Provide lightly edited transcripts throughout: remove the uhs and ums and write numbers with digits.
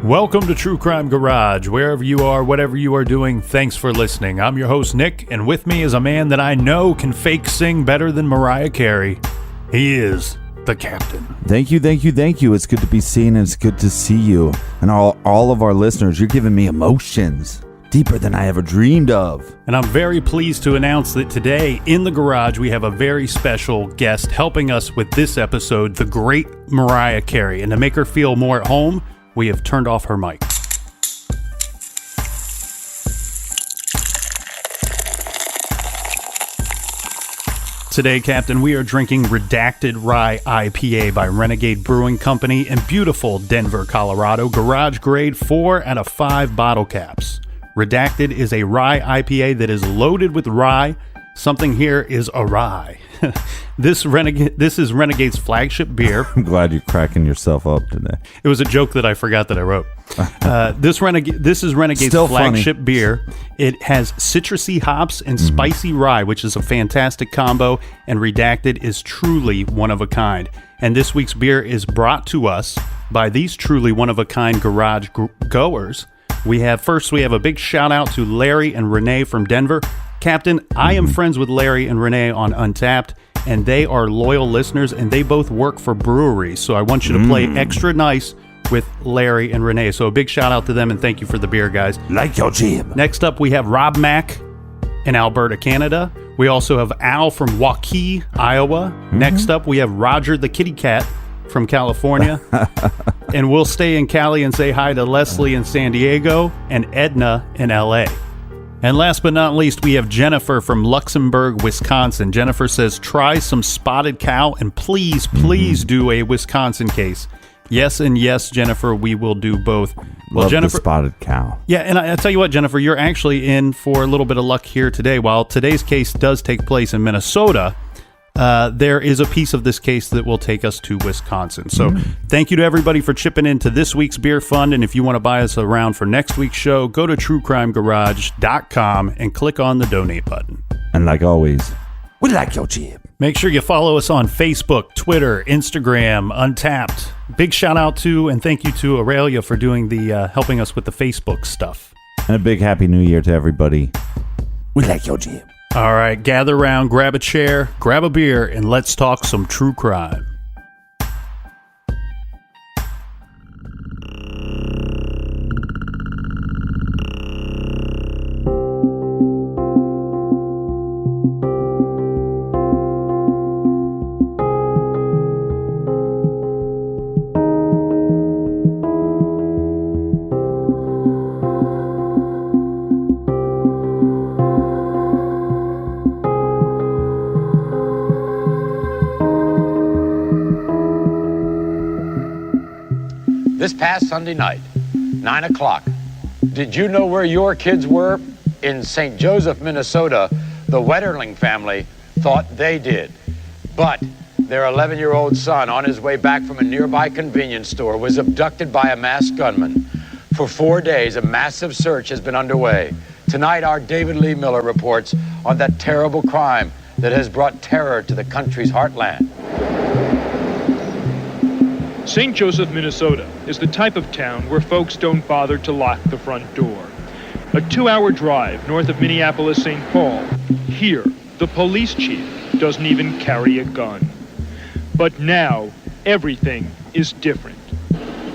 Welcome to True Crime Garage. Wherever you are, whatever you are doing, thanks for listening. I'm your host, Nick, and with me is a man that I know can fake sing better than Mariah Carey. He is the Captain. Thank you. It's good to be seen, and it's good to see you. And all of our listeners, you're giving me emotions deeper than I ever dreamed of. And I'm very pleased to announce that today in the garage we have a very special guest helping us with this episode, the great Mariah Carey. And to make her feel more at home, we have turned off her mic. Today, Captain, we are drinking Redacted Rye IPA by Renegade Brewing Company in beautiful Denver, Colorado. Garage grade 4 out of 5 bottle caps. Redacted is a rye IPA that is loaded with rye. Something here is awry. This is Renegade's flagship beer. I'm glad you're cracking yourself up today. It was a joke that I forgot that I wrote. This is Renegade's Still flagship funny. beer. It has citrusy hops and spicy rye, which is a fantastic combo, and Redacted is truly one of a kind. And this week's beer is brought to us by these truly one of a kind garage goers. We have a big shout out to Larry and Renee from Denver. Captain, I am friends with Larry and Renee on Untapped, and they are loyal listeners, and they both work for breweries. So I want you to play extra nice with Larry and Renee. So a big shout out to them, and thank you for the beer, guys. Like your jib. Next up, we have Rob Mack in Alberta, Canada. We also have Al from Waukee, Iowa. Next up, we have Roger the Kitty Cat from California. And we'll stay in Cali and say hi to Leslie in San Diego and Edna in LA. And last but not least, we have Jennifer from Luxembourg, Wisconsin. Jennifer says, try some spotted cow and please do a Wisconsin case. Yes, and yes, Jennifer, we will do both. Well, Love Jennifer, the spotted cow. Yeah, and I tell you what, Jennifer, you're actually in for a little bit of luck here today. While today's case does take place in Minnesota, there is a piece of this case that will take us to Wisconsin. So thank you to everybody for chipping into this week's beer fund. And if you want to buy us around for next week's show, go to truecrimegarage.com and click on the donate button. And like always, we like your jib. Make sure you follow us on Facebook, Twitter, Instagram, Untapped. Big shout out to and thank you to Aurelia for doing the helping us with the Facebook stuff. And a big Happy New Year to everybody. We like your jib. All right, gather around, grab a chair, grab a beer, and let's talk some true crime. This past Sunday night, 9 o'clock, did you know where your kids were? In St. Joseph, Minnesota, the Wetterling family thought they did. But their 11-year-old son, on his way back from a nearby convenience store, was abducted by a masked gunman. For 4 days, a massive search has been underway. Tonight, our David Lee Miller reports on that terrible crime that has brought terror to the country's heartland. St. Joseph, Minnesota is the type of town where folks don't bother to lock the front door. A 2-hour drive north of Minneapolis, St. Paul. Here, the police chief doesn't even carry a gun. But now, everything is different.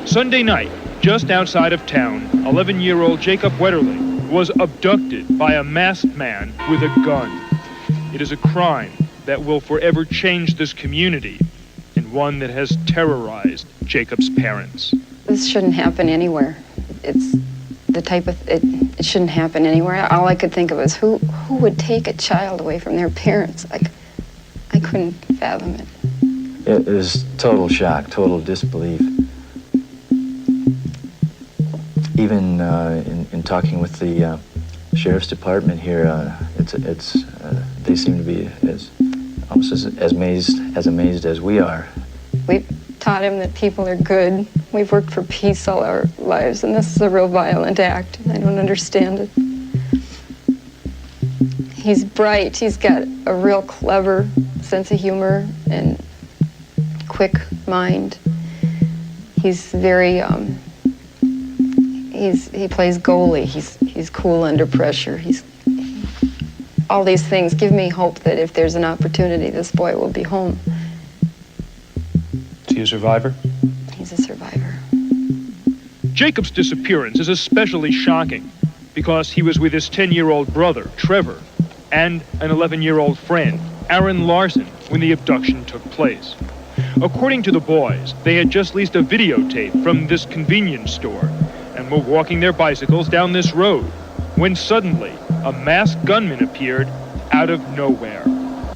Sunday night, just outside of town, 11-year-old Jacob Wetterling was abducted by a masked man with a gun. It is a crime that will forever change this community, and one that has terrorized Jacob's parents. This shouldn't happen anywhere. It's the type of, it shouldn't happen anywhere. All I could think of was who would take a child away from their parents? Like, I couldn't fathom it. It is total shock, total disbelief. even in talking with the sheriff's department here, they seem to be almost as amazed as we are. We've taught him that people are good. We've worked for peace all our lives, and this is a real violent act, and I don't understand it. He's bright. He's got a real clever sense of humor and quick mind. He's very, he plays goalie. He's cool under pressure. All these things give me hope that if there's an opportunity, this boy will be home. Is he a survivor? He's a survivor. Jacob's disappearance is especially shocking because he was with his 10-year-old brother, Trevor, and an 11-year-old friend, Aaron Larson, when the abduction took place. According to the boys, they had just leased a videotape from this convenience store and were walking their bicycles down this road when suddenly a masked gunman appeared out of nowhere.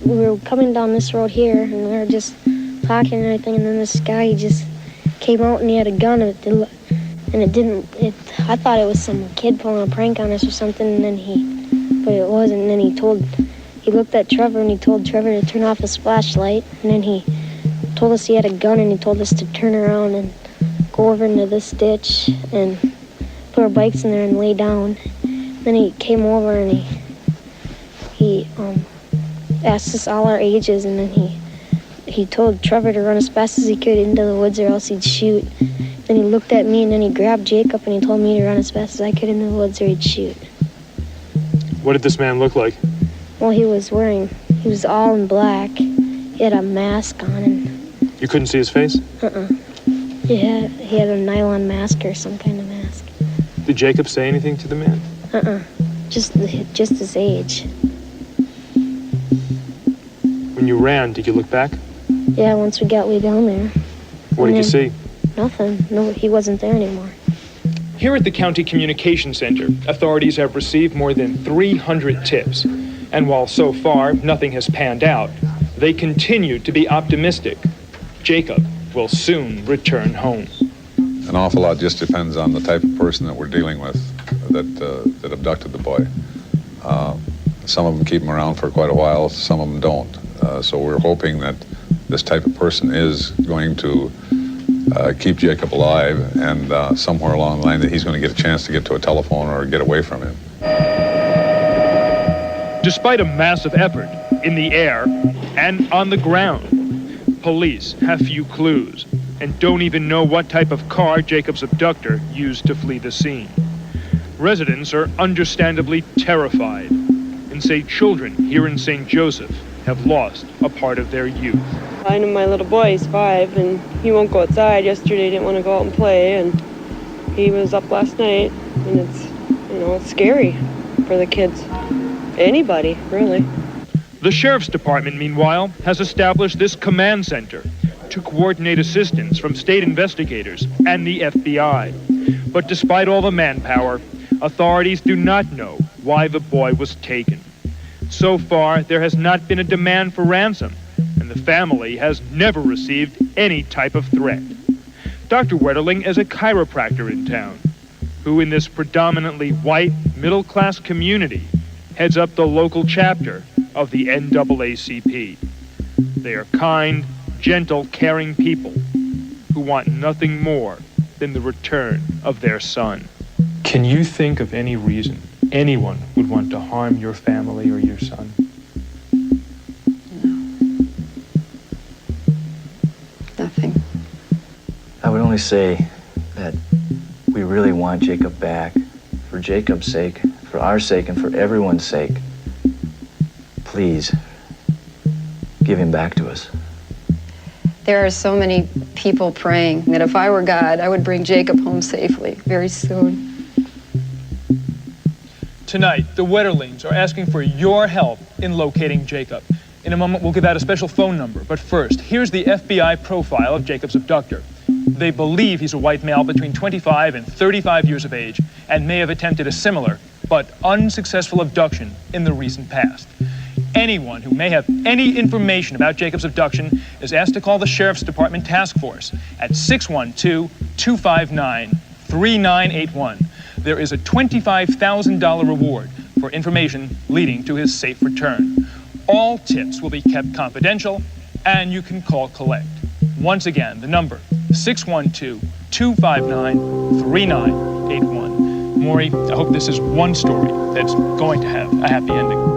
We were coming down this road here and we were just talking and everything, and then this guy just came out and he had a gun, I thought it was some kid pulling a prank on us or something, but it wasn't. And then he looked at Trevor and he told Trevor to turn off his flashlight, and then he told us he had a gun and he told us to turn around and go over into this ditch and put our bikes in there and lay down. Then he came over and he asked us all our ages, and then he told Trevor to run as fast as he could into the woods or else he'd shoot. Then he looked at me and then he grabbed Jacob and he told me to run as fast as I could into the woods or he'd shoot. What did this man look like? Well, he was all in black. He had a mask on and... You couldn't see his face? He had a nylon mask or some kind of mask. Did Jacob say anything to the man? Just his age. When you ran, did you look back? Yeah, once we got way down there. What did you see? Nothing. No, he wasn't there anymore. Here at the County Communication Center, authorities have received more than 300 tips. And while so far nothing has panned out, they continue to be optimistic. Jacob will soon return home. An awful lot just depends on the type of person that we're dealing with that abducted the boy. Some of them keep him around for quite a while, some of them don't. So we're hoping that this type of person is going to keep Jacob alive, and somewhere along the line that he's going to get a chance to get to a telephone or get away from him. Despite a massive effort in the air and on the ground, police have few clues and don't even know what type of car Jacob's abductor used to flee the scene. Residents are understandably terrified and say children here in St. Joseph have lost a part of their youth. I know my little boy, he's 5, and he won't go outside. Yesterday he didn't want to go out and play, and he was up last night, and it's scary for the kids. Anybody, really. The Sheriff's Department, meanwhile, has established this command center to coordinate assistance from state investigators and the FBI. But despite all the manpower, authorities do not know why the boy was taken. So far, there has not been a demand for ransom, and the family has never received any type of threat. Dr. Wetterling is a chiropractor in town, who in this predominantly white, middle-class community heads up the local chapter of the NAACP. They are kind, gentle, caring people who want nothing more than the return of their son. Can you think of any reason anyone would want to harm your family or your son? No. Nothing. I would only say that we really want Jacob back, for Jacob's sake, for our sake, and for everyone's sake. Please, give him back to us. There are so many people praying that if I were God, I would bring Jacob home safely very soon. Tonight, the Wetterlings are asking for your help in locating Jacob. In a moment, we'll give out a special phone number. But first, here's the FBI profile of Jacob's abductor. They believe he's a white male between 25 and 35 years of age and may have attempted a similar but unsuccessful abduction in the recent past. Anyone who may have any information about Jacob's abduction is asked to call the Sheriff's Department Task Force at 612-259-3981. there is a $25,000 reward for information leading to his safe return. All tips will be kept confidential, and you can call collect. Once again, the number, 612-259-3981. Maury, I hope this is one story that's going to have a happy ending.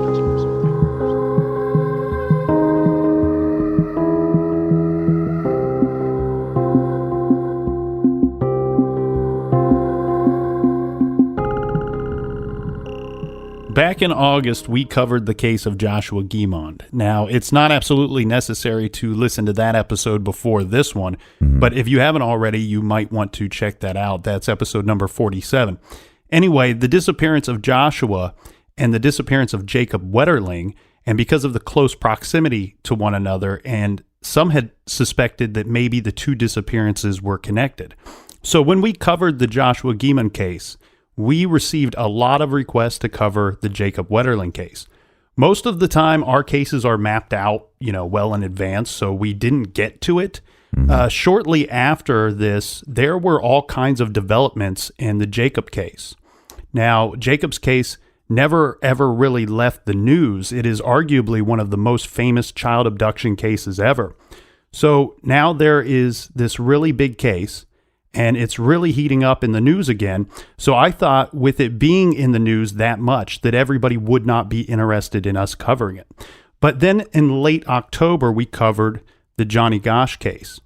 Back in August, we covered the case of Joshua Guimond. Now, it's not absolutely necessary to listen to that episode before this one, but if you haven't already, you might want to check that out. That's episode number 47. Anyway, the disappearance of Joshua and the disappearance of Jacob Wetterling, and because of the close proximity to one another, and some had suspected that maybe the two disappearances were connected. So when we covered the Joshua Guimond case, we received a lot of requests to cover the Jacob Wetterling case. Most of the time, our cases are mapped out, well in advance, so we didn't get to it. Shortly after this, there were all kinds of developments in the Jacob case. Now, Jacob's case never ever really left the news. It is arguably one of the most famous child abduction cases ever. So now there is this really big case, and it's really heating up in the news again. So I thought with it being in the news that much that everybody would not be interested in us covering it. But then in late October, we covered the Johnny Gosch case.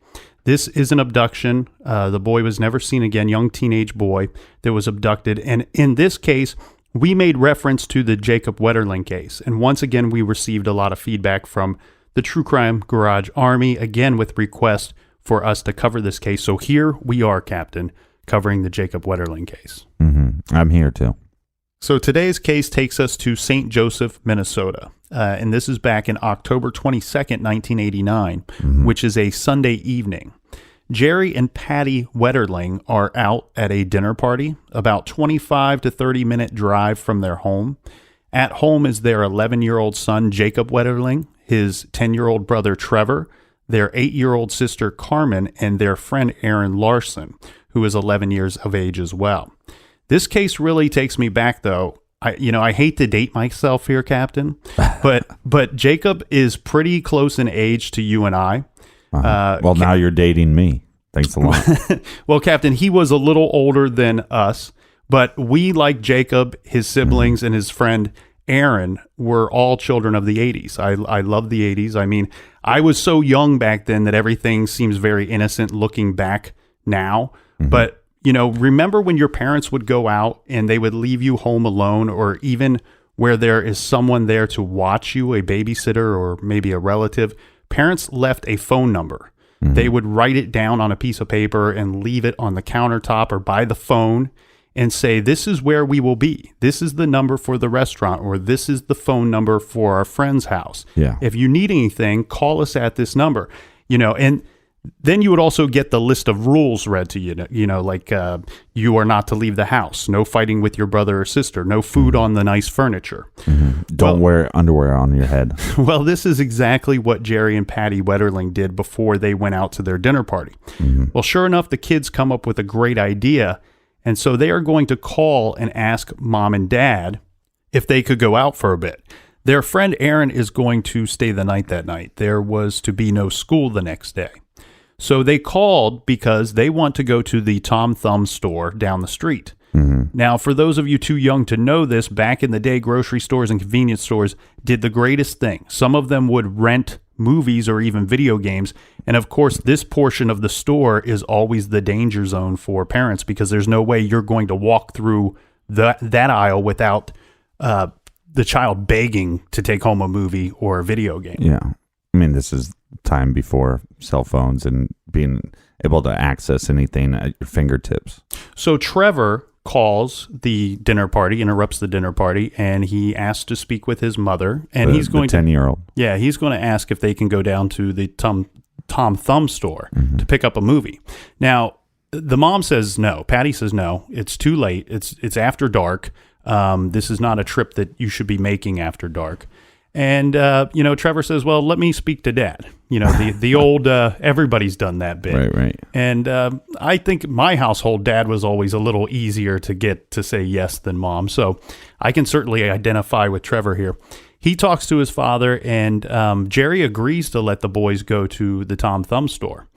This is an abduction. The boy was never seen again, young teenage boy that was abducted. And in this case, we made reference to the Jacob Wetterling case. And once again, we received a lot of feedback from the True Crime Garage Army, again with requests for us to cover this case. So here we are, Captain, covering the Jacob Wetterling case. I'm here too. So today's case takes us to St. Joseph, Minnesota. And this is back in October 22nd, 1989, which is a Sunday evening. Jerry and Patty Wetterling are out at a dinner party, about 25 to 30-minute drive from their home. At home is their 11-year-old son, Jacob Wetterling, his 10-year-old brother, Trevor, their 8-year-old sister, Carmen, and their friend, Aaron Larson, who is 11 years of age as well. This case really takes me back, though. I hate to date myself here, Captain, but Jacob is pretty close in age to you and I. Well, now you're dating me. Thanks a lot. Well, Captain, he was a little older than us, but we, like Jacob, his siblings, and his friend Aaron, were all children of the 80s. I love the 80s. I mean, I was so young back then that everything seems very innocent looking back now. But, remember when your parents would go out and they would leave you home alone, or even where there is someone there to watch you, a babysitter or maybe a relative? Parents left a phone number. They would write it down on a piece of paper and leave it on the countertop or by the phone and say, this is where we will be. This is the number for the restaurant, or this is the phone number for our friend's house. Yeah. If you need anything, call us at this number. And then you would also get the list of rules read to you, like you are not to leave the house, no fighting with your brother or sister, no food on the nice furniture. Don't wear underwear on your head. Well, this is exactly what Jerry and Patty Wetterling did before they went out to their dinner party. Well, sure enough, the kids come up with a great idea. And so they are going to call and ask Mom and Dad if they could go out for a bit. Their friend Aaron is going to stay the night that night. There was to be no school the next day. So they called because they want to go to the Tom Thumb store down the street. Now, for those of you too young to know this, back in the day, grocery stores and convenience stores did the greatest thing. Some of them would rent movies or even video games. And of course, this portion of the store is always the danger zone for parents, because there's no way you're going to walk through that aisle without the child begging to take home a movie or a video game. Yeah. I mean, this is time before cell phones and being able to access anything at your fingertips. So Trevor calls the dinner party, interrupts the dinner party, and he asks to speak with his mother. And he's going the 10-year-old. Yeah, he's going to ask if they can go down to the Tom Thumb store to pick up a movie. Now, the mom says no. Patty says no. It's too late. It's after dark. This is not a trip that you should be making after dark. And, Trevor says, well, let me speak to Dad. The old, everybody's done that bit. Right. And I think my household, Dad was always a little easier to get to say yes than Mom. So I can certainly identify with Trevor here. He talks to his father, and Jerry agrees to let the boys go to the Tom Thumb store.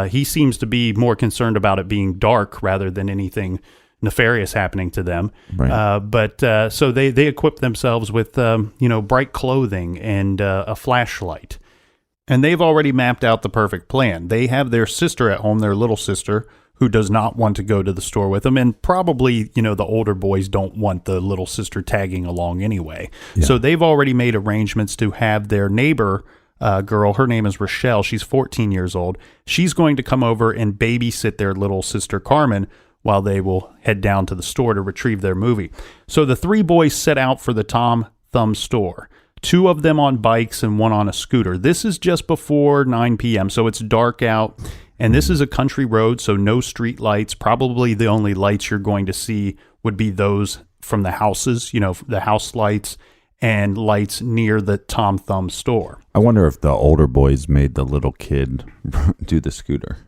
He seems to be more concerned about it being dark rather than anything nefarious happening to them. Right. So they equip themselves with, bright clothing and a flashlight. And they've already mapped out the perfect plan. They have their sister at home, their little sister, who does not want to go to the store with them. And probably, the older boys don't want the little sister tagging along anyway. Yeah. So they've already made arrangements to have their neighbor girl, her name is Rochelle. She's 14 years old. She's going to come over and babysit their little sister, Carmen, while they will head down to the store to retrieve their movie. So the three boys set out for the Tom Thumb store. 2 of them on bikes and 1 on a scooter. This is just before 9 p.m., so it's dark out. And this is a country road, so no street lights. Probably the only lights you're going to see would be those from the houses, the house lights and lights near the Tom Thumb store. I wonder if the older boys made the little kid do the scooter.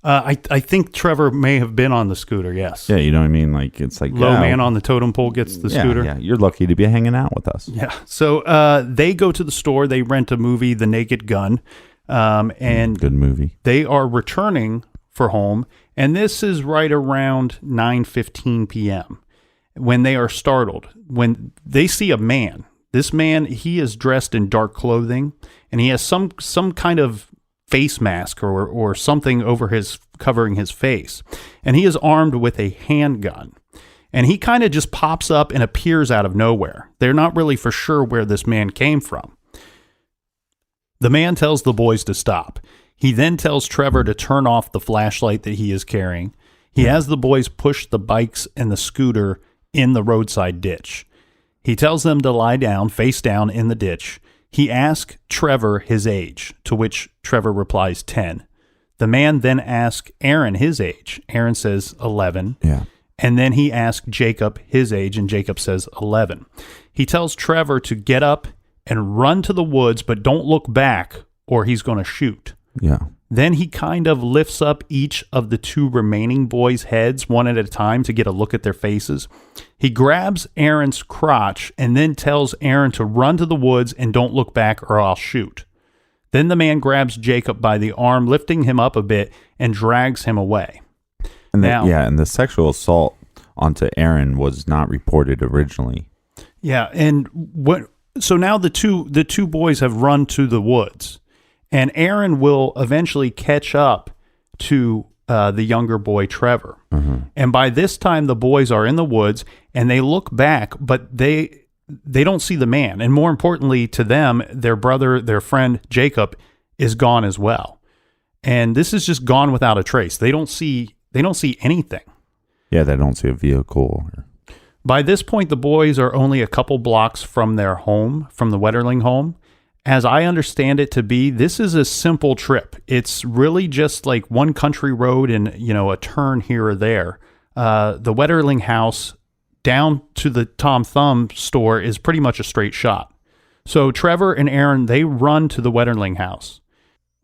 I think Trevor may have been on the scooter, yes. Yeah, you know what I mean? Like, it's like... Low man on the totem pole gets the scooter. Yeah, you're lucky to be hanging out with us. Yeah. So they go to the store. They rent a movie, The Naked Gun. And good movie. They are returning for home. And this is right around 9:15 p.m. when they are startled. When they see a man. This man, he is dressed in dark clothing. And he has some kind of face mask or something over covering his face. And he is armed with a handgun. And he kind of just pops up and appears out of nowhere. They're not really for sure where this man came from. The man tells the boys to stop. He then tells Trevor to turn off the flashlight that he is carrying. He has the boys push the bikes and the scooter in the roadside ditch. He tells them to lie down, face down in the ditch. He asks Trevor his age, to which Trevor replies 10. The man then asks Aaron his age. Aaron says 11. Yeah. And then he asks Jacob his age, and Jacob says 11. He tells Trevor to get up and run to the woods, but don't look back or he's going to shoot. Yeah. Then he kind of lifts up each of the 2 remaining boys' heads one at a time to get a look at their faces. He grabs Aaron's crotch and then tells Aaron to run to the woods and don't look back or I'll shoot. Then the man grabs Jacob by the arm, lifting him up a bit and drags him away. And the sexual assault onto Aaron was not reported originally. Yeah, and so now the two boys have run to the woods. And Aaron will eventually catch up to the younger boy, Trevor. Mm-hmm. And by this time, the boys are in the woods, and they look back, but they don't see the man. And more importantly to them, their brother, their friend, Jacob, is gone as well. And this is just gone without a trace. They don't see anything. Yeah, they don't see a vehicle. By this point, the boys are only a couple blocks from their home, from the Wetterling home. As I understand it to be, this is a simple trip. It's really just like one country road and, a turn here or there. The Wetterling house down to the Tom Thumb store is pretty much a straight shot. So Trevor and Aaron, they run to the Wetterling house.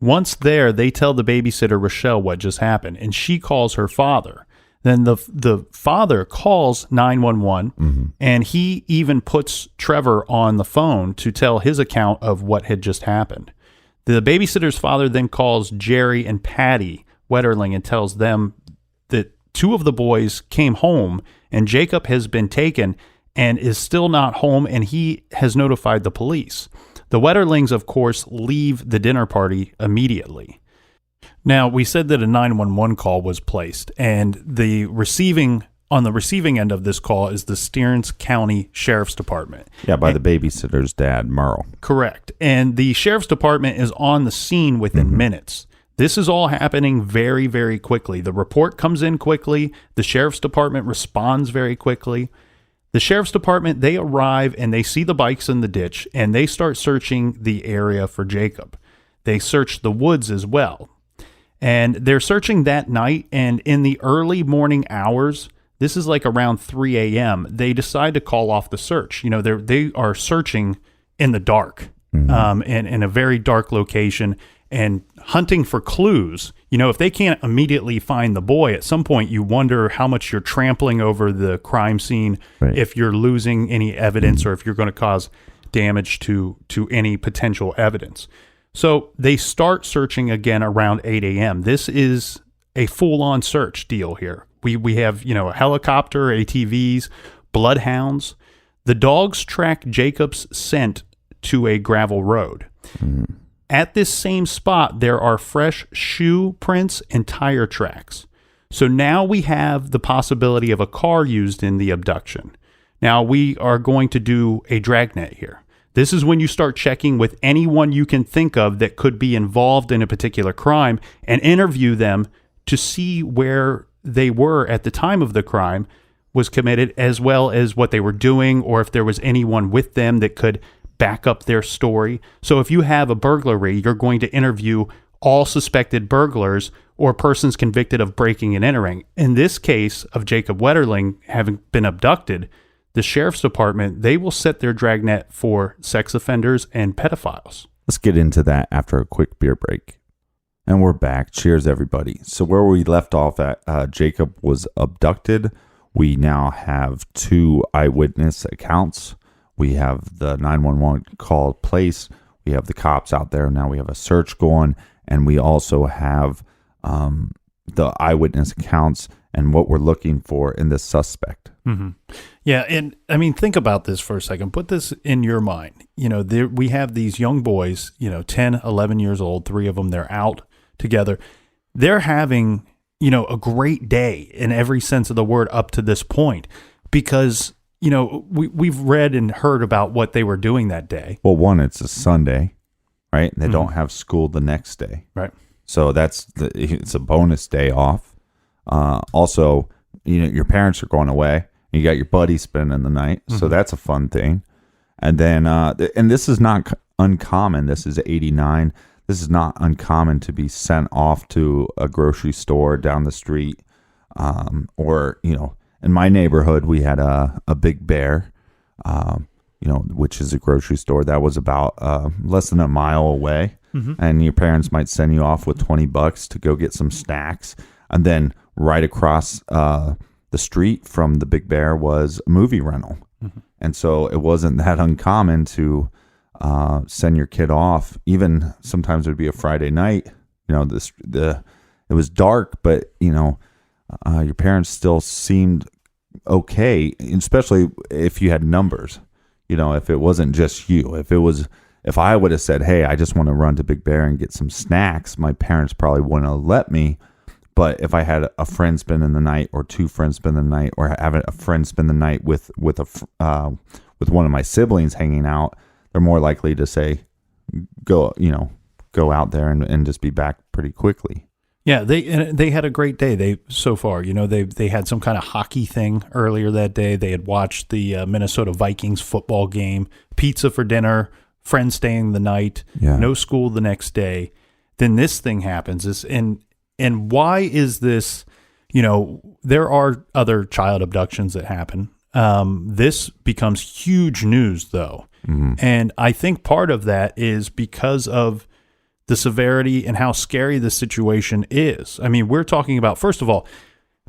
Once there, they tell the babysitter, Rochelle, what just happened, and she calls her father. Then the father calls 911, and he even puts Trevor on the phone to tell his account of what had just happened. The babysitter's father then calls Jerry and Patty Wetterling and tells them that 2 of the boys came home, and Jacob has been taken and is still not home, and he has notified the police. The Wetterlings, of course, leave the dinner party immediately. Now, we said that a 911 call was placed, and on the receiving end of this call is the Stearns County Sheriff's Department. Yeah, by the babysitter's dad, Merle. Correct. And the Sheriff's Department is on the scene within minutes. This is all happening very, very quickly. The report comes in quickly. The Sheriff's Department responds very quickly. The Sheriff's Department, they arrive and they see the bikes in the ditch, and they start searching the area for Jacob. They search the woods as well. And they're searching that night, and in the early morning hours, this is like around 3 a.m., they decide to call off the search. They are searching in the dark, and in a very dark location, and hunting for clues. You know, if they can't immediately find the boy, at some point you wonder how much you're trampling over the crime scene, if you're losing any evidence or if you're going to cause damage to any potential evidence. So they start searching again around 8 a.m. This is a full-on search deal here. We have, you know, a helicopter, ATVs, bloodhounds. The dogs track Jacob's scent to a gravel road. At this same spot, there are fresh shoe prints and tire tracks. So now we have the possibility of a car used in the abduction. Now we are going to do a dragnet here. This is when you start checking with anyone you can think of that could be involved in a particular crime and interview them to see where they were at the time of the crime was committed, as well as what they were doing, or if there was anyone with them that could back up their story. So if you have a burglary, you're going to interview all suspected burglars or persons convicted of breaking and entering. In this case of Jacob Wetterling having been abducted, the sheriff's department, they will set their dragnet for sex offenders and pedophiles. Let's get into that after a quick beer break. And we're back. Cheers, everybody. So where we left off at, Jacob was abducted. We now have 2 eyewitness accounts. We have the 911 call place. We have the cops out there. Now we have a search going. And we also have the eyewitness accounts and what we're looking for in this suspect. Yeah, and I mean, think about this for a second. Put this in your mind. You know, we have these young boys, you know, 10, 11 years old, 3 of them, they're out together. They're having, you know, a great day in every sense of the word up to this point because, you know, we've read and heard about what they were doing that day. Well, one, it's a Sunday, right? They don't have school the next day. Right. So it's a bonus day off. Also, you know, your parents are going away. You got your buddy spending the night. So that's a fun thing. And then, and this is not uncommon. This is 89. This is not uncommon to be sent off to a grocery store down the street. Or, you know, in my neighborhood, we had a Big Bear, you know, which is a grocery store that was about less than a mile away. And your parents might send you off with $20 to go get some snacks. And then right across the street from the Big Bear was a movie rental. And so it wasn't that uncommon to send your kid off. Even sometimes it would be a Friday night. You know, it was dark, but, you know, your parents still seemed okay, especially if you had numbers. You know, if it wasn't just you. If I would have said, hey, I just want to run to Big Bear and get some snacks, my parents probably wouldn't have let me. But if I had a friend spending the night, or 2 friends spend the night, or having a friend spend the night with one of my siblings hanging out, they're more likely to say, go out there and just be back pretty quickly. Yeah, they had a great day. So far, you know, they had some kind of hockey thing earlier that day. They had watched the Minnesota Vikings football game, pizza for dinner, friends staying the night, no school the next day. Then this thing happens. And why is this, you know, there are other child abductions that happen. This becomes huge news, though. And I think part of that is because of the severity and how scary the situation is. I mean, we're talking about, first of all,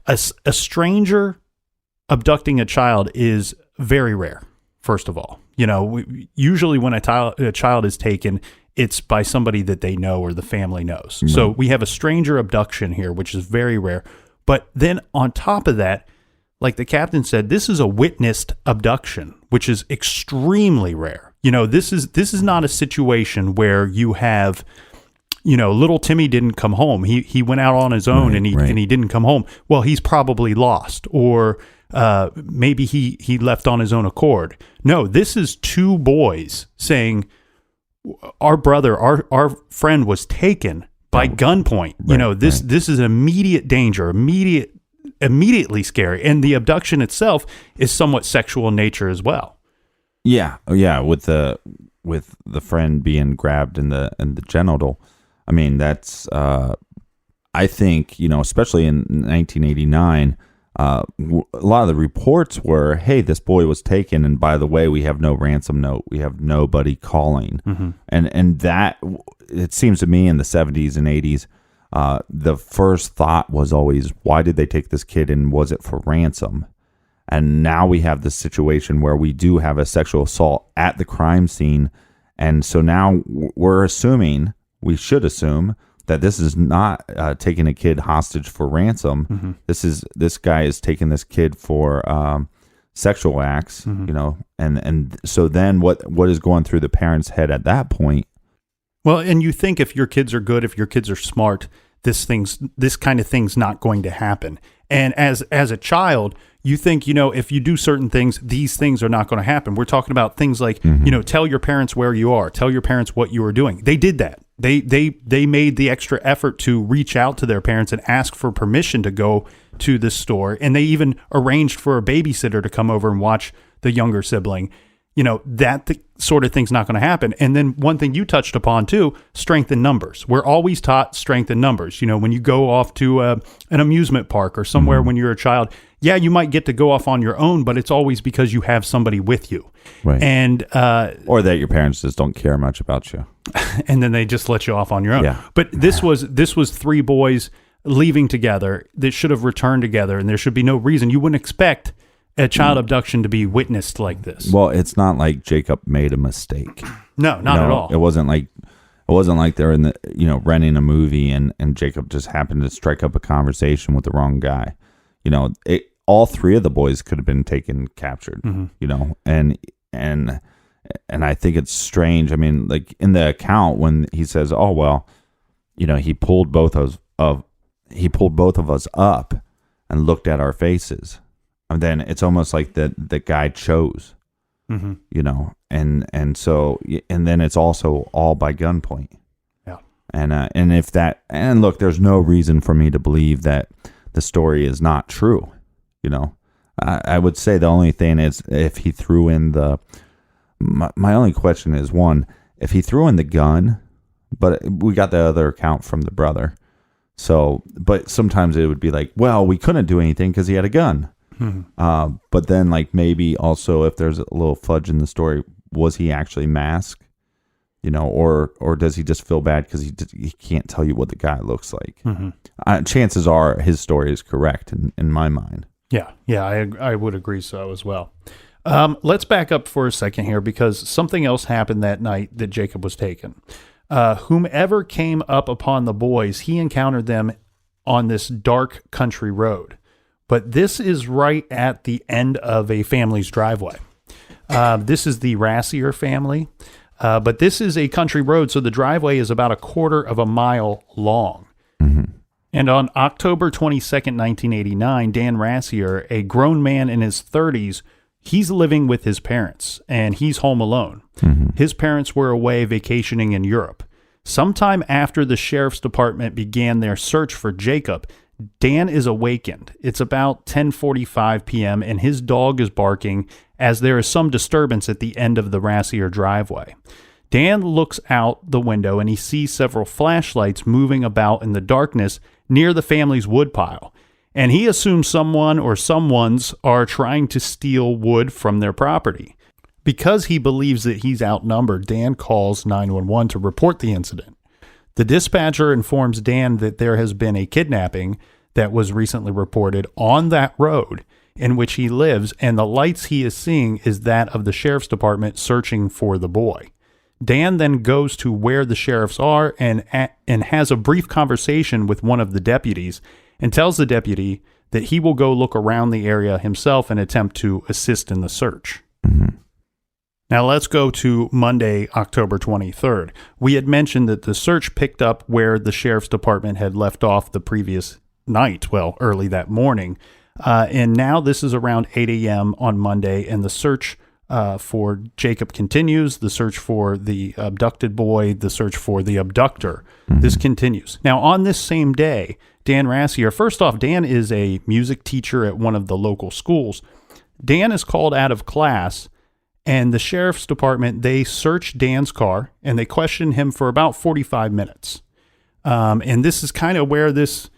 a stranger abducting a child is very rare, first of all. You know, usually when a child is taken, it's by somebody that they know or the family knows. Right. So we have a stranger abduction here, which is very rare. But then on top of that, like the captain said, this is a witnessed abduction, which is extremely rare. You know, this is not a situation where you have, you know, little Timmy didn't come home. He went out on his own and he didn't come home. Well, he's probably lost, or maybe he left on his own accord. No, this is 2 boys saying, our brother, our friend was taken by gunpoint. You know, this is immediate danger, immediately scary. And the abduction itself is somewhat sexual in nature as well. Yeah. With the friend being grabbed in the genital. I mean, that's, I think, you know, especially in 1989, a lot of the reports were, hey, this boy was taken, and by the way, we have no ransom note, we have nobody calling. And that, it seems to me, in the 70s and 80s, the first thought was always, why did they take this kid, and was it for ransom? And now we have this situation where we do have a sexual assault at the crime scene, and so now we should assume that this is not taking a kid hostage for ransom. This guy is taking this kid for sexual acts, and so then what is going through the parents' head at that point? Well, and you think if your kids are good, if your kids are smart, this kind of thing's not going to happen. And as a child, you think, if you do certain things, these things are not going to happen. We're talking about things like, tell your parents where you are, tell your parents what you are doing. They did that. They made the extra effort to reach out to their parents and ask for permission to go to this store. And they even arranged for a babysitter to come over and watch the younger sibling. That sort of thing's not going to happen. And then one thing you touched upon too, strength in numbers. We're always taught strength in numbers. When you go off to an amusement park or somewhere when you're a child, yeah, you might get to go off on your own, but it's always because you have somebody with you. Right. And or that your parents just don't care much about you. And then they just let you off on your own. Yeah. But this was three boys leaving together that should have returned together, and there should be no reason. You wouldn't expect a child abduction to be witnessed like this. Well, it's not like Jacob made a mistake. No, not at all. It wasn't like they're in the renting a movie and Jacob just happened to strike up a conversation with the wrong guy. All three of the boys could have been captured. And I think it's strange. I mean, like in the account when he says, "Oh well," he pulled both of us up and looked at our faces. And then it's almost like the guy chose, and so then it's also all by gunpoint. Yeah. And look, there's no reason for me to believe that the story is not true. I would say the only thing is if he threw in my only question is, one, if he threw in the gun, but we got the other account from the brother. So, but sometimes it would be like, well, we couldn't do anything because he had a gun. But then, like, maybe also if there's a little fudge in the story, was he actually masked? Or does he just feel bad because he can't tell you what the guy looks like? Chances are his story is correct in my mind. Yeah, I would agree so as well. Let's back up for a second here because something else happened that night that Jacob was taken. Whomever came up upon the boys, he encountered them on this dark country road. But this is right at the end of a family's driveway. This is the Rassier family, but this is a country road, so the driveway is about 1/4 of a mile long. And on October 22nd, 1989, Dan Rassier, a grown man in his 30s, he's living with his parents, and he's home alone. His parents were away vacationing in Europe. Sometime after the sheriff's department began their search for Jacob, Dan is awakened. It's about 10:45 p.m. and his dog is barking as there is some disturbance at the end of the Rassier driveway. Dan looks out the window and he sees several flashlights moving about in the darkness near the family's woodpile. And he assumes someone or someones are trying to steal wood from their property. Because he believes that he's outnumbered, Dan calls 911 to report the incident. The dispatcher informs Dan that there has been a kidnapping that was recently reported on that road in which he lives, and the lights he is seeing is that of the sheriff's department searching for the boy. Dan then goes to where the sheriffs are and has a brief conversation with one of the deputies and tells the deputy that he will go look around the area himself and attempt to assist in the search. Now let's go to Monday, October 23rd. We had mentioned that the search picked up where the sheriff's department had left off the previous night, early that morning. And now this is around 8 a.m. on Monday, and the search for Jacob continues, the search for the abducted boy, the search for the abductor. This continues. Now, on this same day, Dan Rassier, first off, Dan is a music teacher at one of the local schools. Dan is called out of class, and the sheriff's department, they search Dan's car, and they question him for about 45 minutes. And this is kind of where this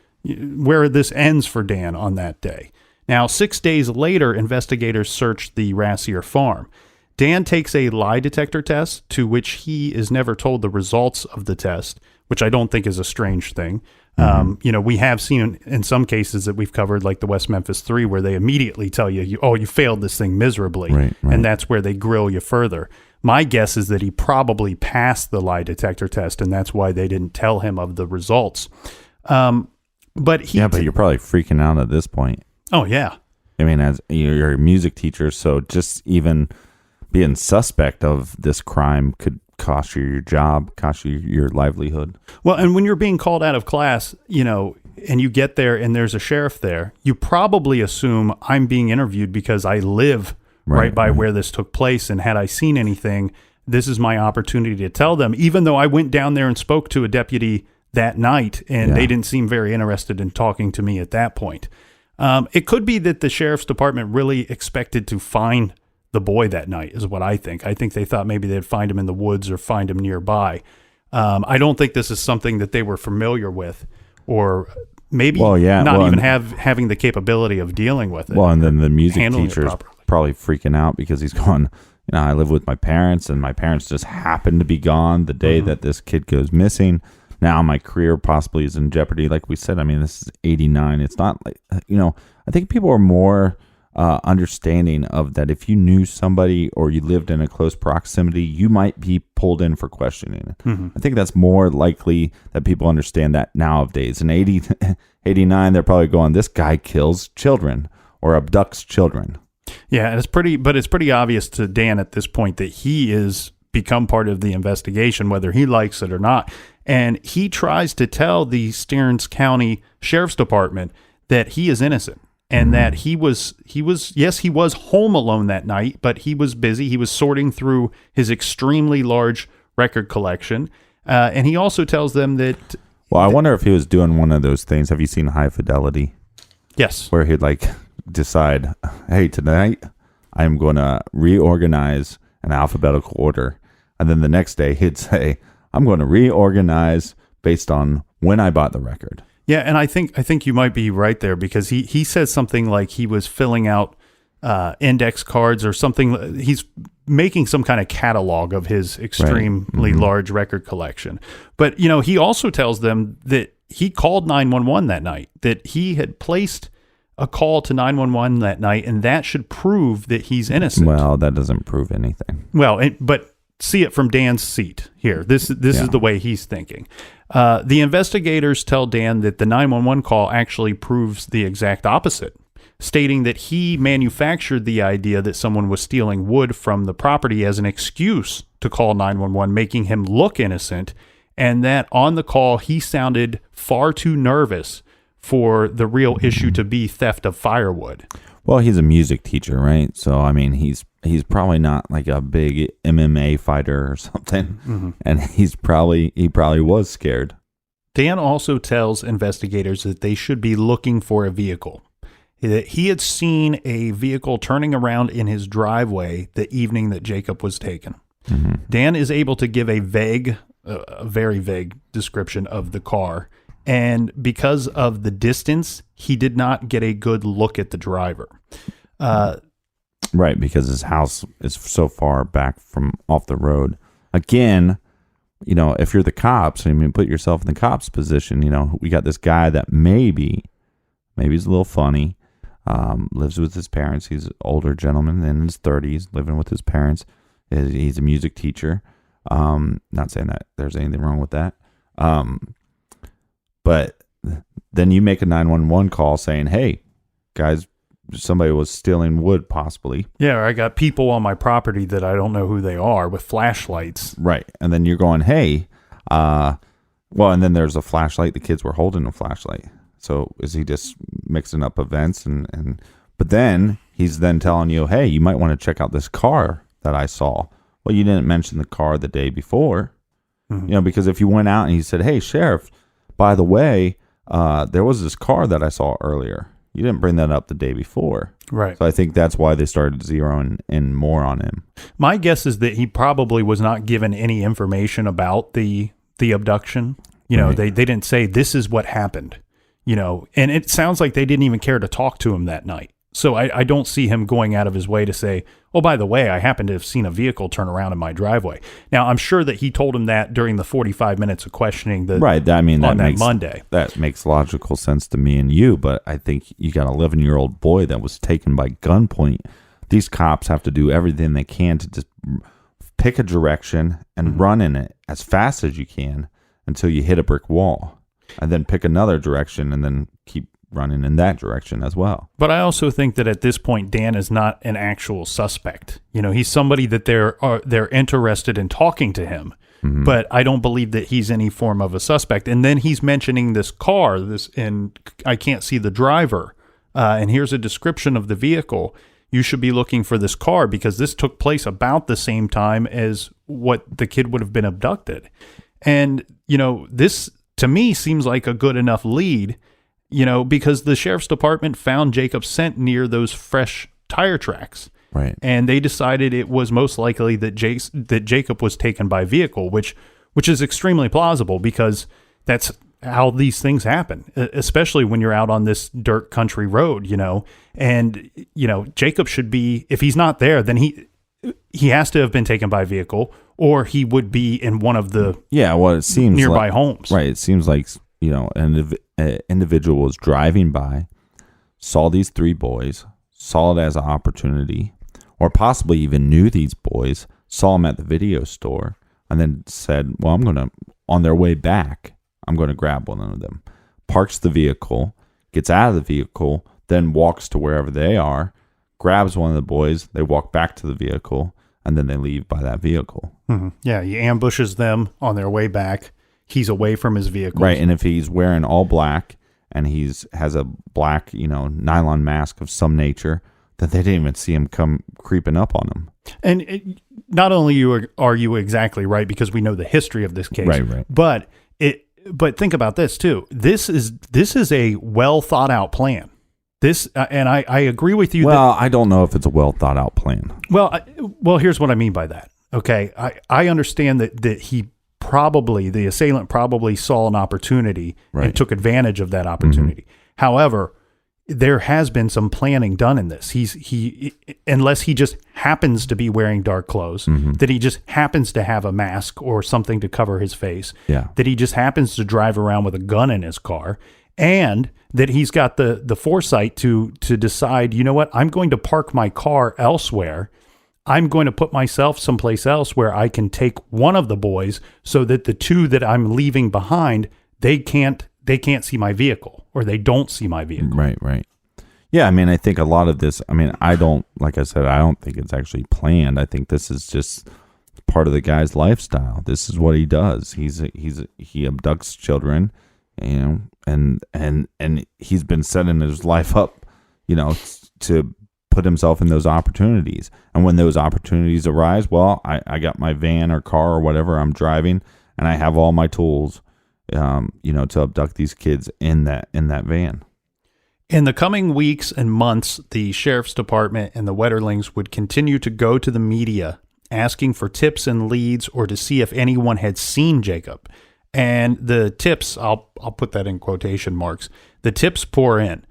ends for Dan on that day. Now, 6 days later, investigators searched the Rassier farm. Dan takes a lie detector test, to which he is never told the results of the test, which I don't think is a strange thing. We have seen in some cases that we've covered, like the West Memphis 3, where they immediately tell you, you failed this thing miserably. Right. And that's where they grill you further. My guess is that he probably passed the lie detector test, and that's why they didn't tell him of the results. But you're probably freaking out at this point. Oh, yeah. I mean, as you're a music teacher, so just even being suspect of this crime could cost you your job, cost you your livelihood. Well, and when you're being called out of class, and you get there and there's a sheriff there, you probably assume I'm being interviewed because I live right by where this took place. And had I seen anything, this is my opportunity to tell them, even though I went down there and spoke to a deputy that night and they didn't seem very interested in talking to me at that point. It could be that the sheriff's department really expected to find the boy that night, is what I think. I think they thought maybe they'd find him in the woods or find him nearby. I don't think this is something that they were familiar with, or maybe having the capability of dealing with it. Well, and then the music teacher's probably freaking out because he's going, I live with my parents, and my parents just happen to be gone the day that this kid goes missing. Now my career possibly is in jeopardy. Like we said, I mean, this is 89. It's not like, I think people are more understanding of that. If you knew somebody or you lived in a close proximity, you might be pulled in for questioning. I think that's more likely that people understand that nowadays. In 89, they're probably going, this guy kills children or abducts children. Yeah, it's pretty obvious to Dan at this point that he is become part of the investigation, whether he likes it or not. And he tries to tell the Stearns County Sheriff's Department that he is innocent and that he was home alone that night, but he was busy. He was sorting through his extremely large record collection. And he also tells them that... Well, I wonder if he was doing one of those things. Have you seen High Fidelity? Yes. Where he'd decide, hey, tonight I'm going to reorganize in alphabetical order. And then the next day he'd say, I'm going to reorganize based on when I bought the record. Yeah, and I think you might be right there, because he says something like he was filling out index cards or something. He's making some kind of catalog of his extremely large record collection. But, he also tells them that he called 911 that night, that he had placed a call to 911 that night, and that should prove that he's innocent. Well, that doesn't prove anything. Well, but see it from Dan's seat here. This is the way he's thinking. The investigators tell Dan that the 911 call actually proves the exact opposite, stating that he manufactured the idea that someone was stealing wood from the property as an excuse to call 911, making him look innocent, and that on the call he sounded far too nervous for the real issue to be theft of firewood. Well, he's a music teacher, right? So, I mean, he's probably not like a big MMA fighter or something, and he probably was scared. Dan also tells investigators that they should be looking for a vehicle. That he had seen a vehicle turning around in his driveway the evening that Jacob was taken. Dan is able to give a very vague description of the car. And because of the distance, he did not get a good look at the driver. Right, because his house is so far back from off the road. Again, if you're the cops, put yourself in the cops' position. We got this guy that maybe he's a little funny, lives with his parents. He's an older gentleman in his 30s, living with his parents. He's a music teacher. Not saying that there's anything wrong with that. But then you make a 911 call saying, hey, guys, somebody was stealing wood possibly. Yeah, or I got people on my property that I don't know who they are with flashlights. Right. And then you're going, hey, and then there's a flashlight. The kids were holding a flashlight. So is he just mixing up events? But then he's then telling you, hey, you might want to check out this car that I saw. Well, you didn't mention the car the day before, because if you went out and you said, hey, Sheriff, by the way, there was this car that I saw earlier. You didn't bring that up the day before. Right. So I think that's why they started zeroing in more on him. My guess is that he probably was not given any information about the abduction. They didn't say this is what happened, and it sounds like they didn't even care to talk to him that night. So I don't see him going out of his way to say, oh, by the way, I happen to have seen a vehicle turn around in my driveway. Now, I'm sure that he told him that during the 45 minutes of questioning right. I mean, on that makes, Monday. That makes logical sense to me and you, but I think you got an 11-year-old boy that was taken by gunpoint. These cops have to do everything they can to just pick a direction and run in it as fast as you can until you hit a brick wall, and then pick another direction and then keep running in that direction as well. But I also think that at this point, Dan is not an actual suspect. You know, he's somebody that they're interested in talking to him, but I don't believe that he's any form of a suspect. And then he's mentioning this car, and I can't see the driver. And here's a description of the vehicle. You should be looking for this car because this took place about the same time as what the kid would have been abducted. And, you know, this to me seems like a good enough lead, you know, because the sheriff's department found Jacob's scent near those fresh tire tracks. Right. And they decided it was most likely that Jacob was taken by vehicle, which is extremely plausible because that's how these things happen, especially when you're out on this dirt country road, you know. And, you know, Jacob should be, if he's not there, then he has to have been taken by vehicle, or he would be in one of the it seems nearby homes. Right. It seems like, you know, an individual was driving by, saw these three boys, saw it as an opportunity, or possibly even knew these boys, saw them at the video store, and then said, well, on their way back, I'm going to grab one of them. Parks the vehicle, gets out of the vehicle, then walks to wherever they are, grabs one of the boys, they walk back to the vehicle, and then they leave by that vehicle. Mm-hmm. Yeah, he ambushes them on their way back. He's away from his vehicle. Right, and if he's wearing all black and has a black, you know, nylon mask of some nature, that they didn't even see him come creeping up on him. And not only are you exactly right, because we know the history of this case, right. But think about this too. This is a well thought out plan. And I agree with you. Well, I don't know if it's a well thought out plan. Well, here's what I mean by that. Okay, I understand that the assailant probably saw an opportunity and took advantage of that opportunity. However, there has been some planning done in this. He unless he just happens to be wearing dark clothes, that he just happens to have a mask or something to cover his face, that he just happens to drive around with a gun in his car, and that he's got the foresight to decide, you know what, I'm going to park my car elsewhere. I'm going to put myself someplace else where I can take one of the boys so that the two that I'm leaving behind, they can't see my vehicle, or they don't see my vehicle. Right. Yeah, I mean, I think a lot of this, I mean, like I said, I don't think it's actually planned. I think this is just part of the guy's lifestyle. This is what he does. He abducts children, you know, and he's been setting his life up, you know, to put himself in those opportunities. And when those opportunities arise, well, I got my van or car or whatever I'm driving, and I have all my tools, you know, to abduct these kids in that van. In the coming weeks and months, the sheriff's department and the Wetterlings would continue to go to the media asking for tips and leads, or to see if anyone had seen Jacob. And the tips, I'll put that in quotation marks, the tips pour in.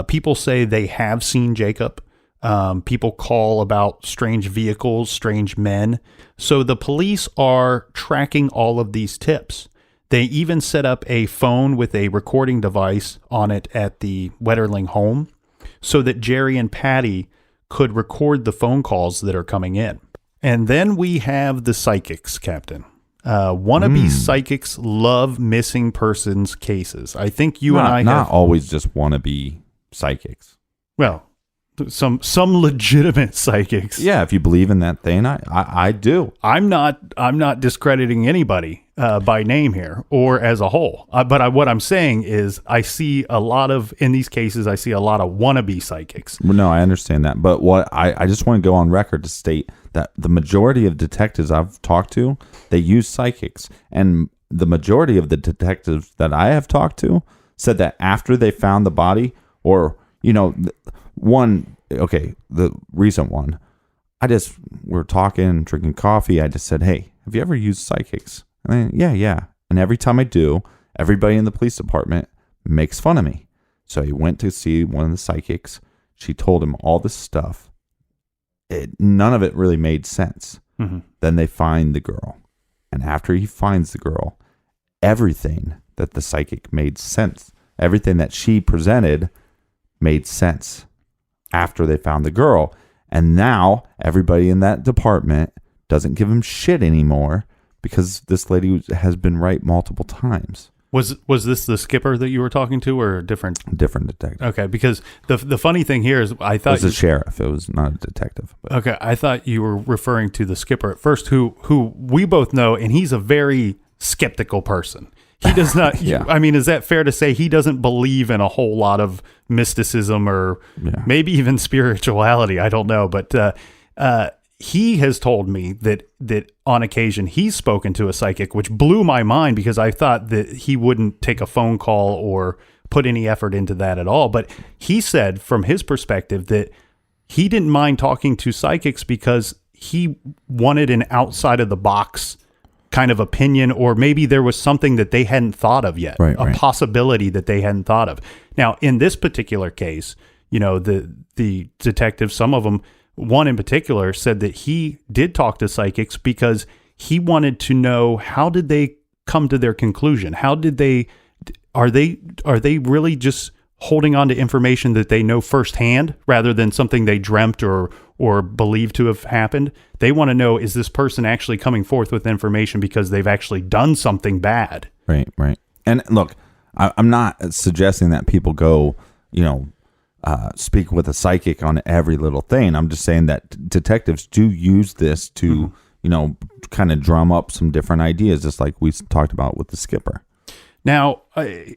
People say they have seen Jacob. People call about strange vehicles, strange men. So the police are tracking all of these tips. They even set up a phone with a recording device on it at the Wetterling home so that Jerry and Patty could record the phone calls that are coming in. And then we have the psychics, Captain. Wannabe psychics love missing persons cases. I think you and I not always just wannabe psychics. Well, some legitimate psychics. Yeah, if you believe in that thing, I do. I'm not discrediting anybody by name here or as a whole. But what I'm saying is, I see a lot of wannabe psychics. Well, no, I understand that. But what I just want to go on record to state that the majority of detectives I've talked to, they use psychics, and the majority of the detectives that I have talked to said that after they found the body, or you know. The recent one, we're talking, drinking coffee. I just said, hey, have you ever used psychics? And yeah. And every time I do, everybody in the police department makes fun of me. So he went to see one of the psychics. She told him all this stuff. None of it really made sense. Mm-hmm. Then they find the girl. And after he finds the girl, everything that the psychic made sense. Everything that she presented made sense after they found the girl. And now everybody in that department doesn't give him shit anymore because this lady has been right multiple times. Was this the skipper that you were talking to, or a different detective? Okay, because the funny thing here is I thought it was a sheriff. It was not a detective. But. Okay, I thought you were referring to the skipper at first, who we both know, and he's a very skeptical person. He does not. Yeah. I mean, is that fair to say he doesn't believe in a whole lot of mysticism or maybe even spirituality? I don't know, but he has told me that on occasion he's spoken to a psychic, which blew my mind because I thought that he wouldn't take a phone call or put any effort into that at all. But he said from his perspective that he didn't mind talking to psychics because he wanted an outside of the box kind of opinion, or maybe there was something that they hadn't thought of yet, a possibility that they hadn't thought of. Now, in this particular case, the detectives, some of them, one in particular, said that he did talk to psychics because he wanted to know, how did they come to their conclusion? How did are they really just holding on to information that they know firsthand rather than something they dreamt or believed to have happened? They want to know, is this person actually coming forth with information because they've actually done something bad? Right. And look, I'm not suggesting that people go, speak with a psychic on every little thing. I'm just saying that detectives do use this to, kind of drum up some different ideas, just like we talked about with the skipper. Now,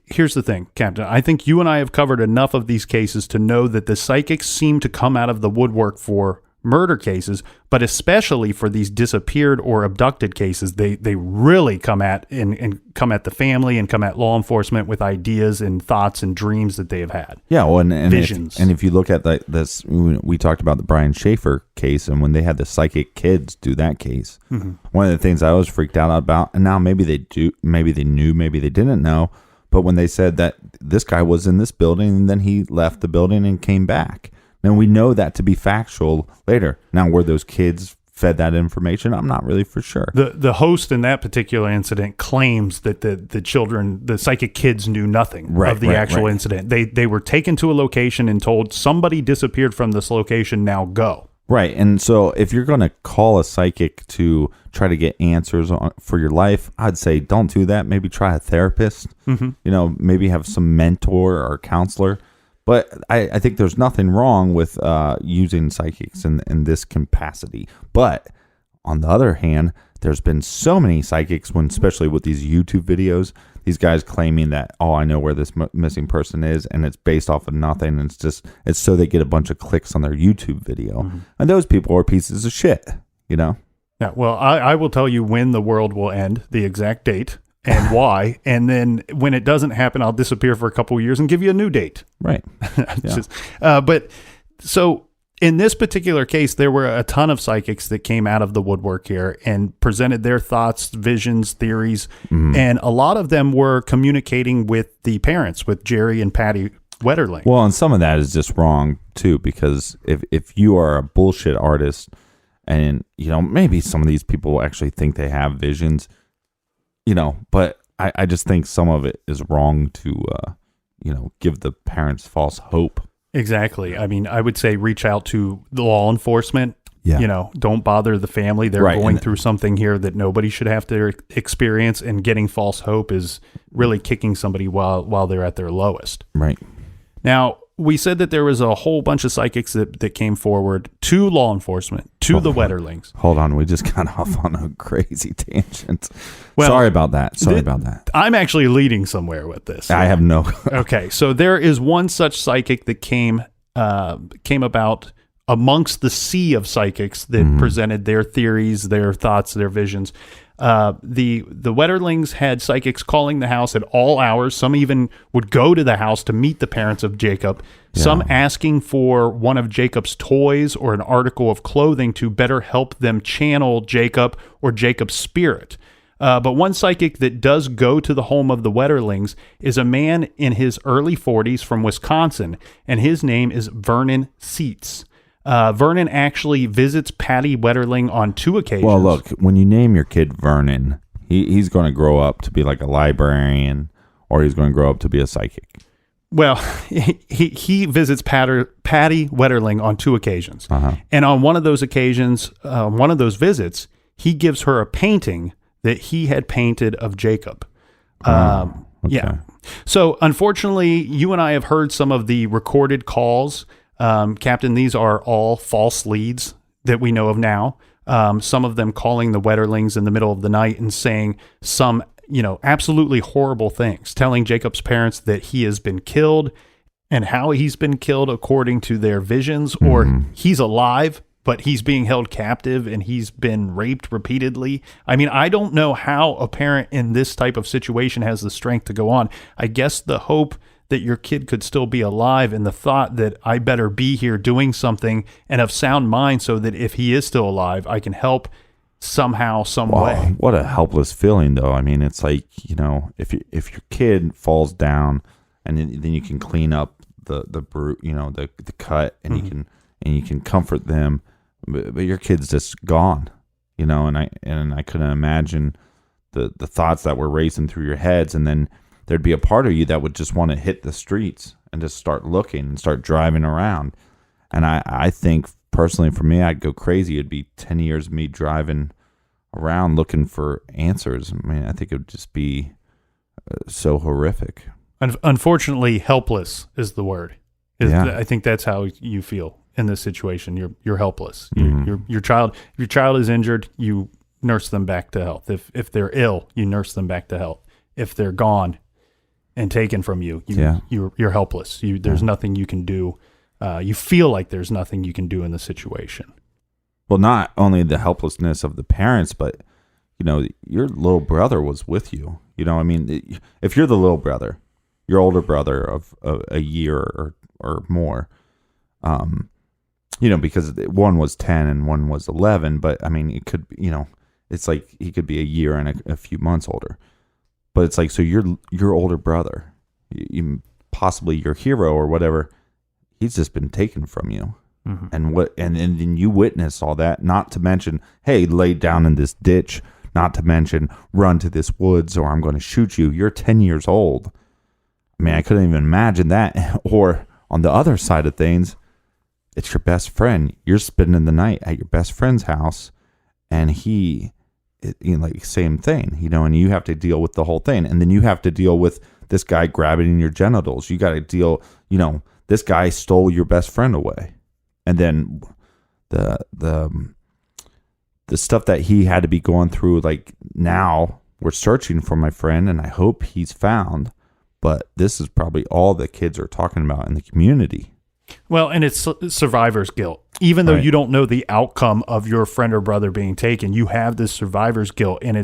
here's the thing, Captain. I think you and I have covered enough of these cases to know that the psychics seem to come out of the woodwork for murder cases, but especially for these disappeared or abducted cases, they really come at and come at the family and come at law enforcement with ideas and thoughts and dreams that they have had. Yeah, well, and visions. If you look at this, we talked about the Brian Schaefer case, and when they had the psychic kids do that case, one of the things I was freaked out about, and now maybe they knew, maybe they didn't know, but when they said that this guy was in this building and then he left the building and came back. And we know that to be factual later. Now, were those kids fed that information? I'm not really for sure. The host in that particular incident claims that the children, the psychic kids, knew nothing of the actual incident. They were taken to a location and told somebody disappeared from this location, now go. Right. And so if you're going to call a psychic to try to get answers for your life, I'd say don't do that. Maybe try a therapist, maybe have some mentor or counselor. But I think there's nothing wrong with using psychics in this capacity. But on the other hand, there's been so many psychics, especially with these YouTube videos, these guys claiming that, I know where this missing person is, and it's based off of nothing. And it's so they get a bunch of clicks on their YouTube video. And those people are pieces of shit, Yeah, well, I will tell you when the world will end, the exact date. And why, and then when it doesn't happen, I'll disappear for a couple of years and give you a new date. Right. But so in this particular case, there were a ton of psychics that came out of the woodwork here and presented their thoughts, visions, theories, and a lot of them were communicating with the parents, with Jerry and Patty Wetterling. Well, and some of that is just wrong too, because if you are a bullshit artist, and maybe some of these people actually think they have visions. But I just think some of it is wrong to, give the parents false hope. Exactly. I mean, I would say reach out to the law enforcement. Yeah. Don't bother the family. They're going through something here that nobody should have to experience, and getting false hope is really kicking somebody while they're at their lowest. Right. Now, we said that there was a whole bunch of psychics that came forward to law enforcement, to the Wetterlings. Hold on. We just got off on a crazy tangent. Well, sorry about that. I'm actually leading somewhere with this. I have no. Okay. So there is one such psychic that came about amongst the sea of psychics that presented their theories, their thoughts, their visions. The Wetterlings had psychics calling the house at all hours. Some even would go to the house to meet the parents of Jacob. Yeah. Some asking for one of Jacob's toys or an article of clothing to better help them channel Jacob or Jacob's spirit. But one psychic that does go to the home of the Wetterlings is a man in his early 40s from Wisconsin, and his name is Vernon Seitz. Vernon actually visits Patty Wetterling on 2 occasions. Well, look, when you name your kid Vernon, he's going to grow up to be like a librarian, or he's going to grow up to be a psychic. Well, he visits Patty Wetterling on 2 occasions. Uh-huh. And on one of those occasions, one of those visits, he gives her a painting that he had painted of Jacob. Okay. Yeah. So unfortunately, you and I have heard some of the recorded calls. Captain, these are all false leads that we know of now. Some of them calling the Wetterlings in the middle of the night and saying some absolutely horrible things, telling Jacob's parents that he has been killed and how he's been killed according to their visions, or he's alive, but he's being held captive and he's been raped repeatedly. I mean, I don't know how a parent in this type of situation has the strength to go on. I guess the hope that your kid could still be alive and the thought that I better be here doing something and of sound mind so that if he is still alive, I can help somehow, some way. What a helpless feeling, though. I mean, it's like, if your kid falls down, and then you can clean up the cut, and you can comfort them, but your kid's just gone, and I couldn't imagine the thoughts that were racing through your heads, and then there'd be a part of you that would just want to hit the streets and just start looking and start driving around. And I think personally for me, I'd go crazy. It'd be 10 years of me driving around looking for answers. I mean, I think it would just be so horrific. Unfortunately, helpless is the word. Yeah. I think that's how you feel in this situation. You're helpless. Your child is injured, you nurse them back to health. If they're ill, you nurse them back to health. If they're gone and taken from you, you're helpless. There's nothing you can do. You feel like there's nothing you can do in the situation. Well, not only the helplessness of the parents, but, your little brother was with you. I mean, if you're the little brother, your older brother of a year or more, because one was 10 and one was 11, but I mean, it could, it's like he could be a year and a few months older. But it's like, so your older brother, you possibly your hero or whatever, he's just been taken from you. And then you witness all that, not to mention, hey, lay down in this ditch, not to mention run to this woods or I'm going to shoot you. You're 10 years old. I mean, I couldn't even imagine that. Or on the other side of things, it's your best friend. You're spending the night at your best friend's house, and same thing, and you have to deal with the whole thing. And then you have to deal with this guy grabbing your genitals. You got to deal, this guy stole your best friend away. And then the stuff that he had to be going through, like, now we're searching for my friend and I hope he's found, but this is probably all the kids are talking about in the community. Well, and it's survivor's guilt. Even though you don't know the outcome of your friend or brother being taken, you have this survivor's guilt, and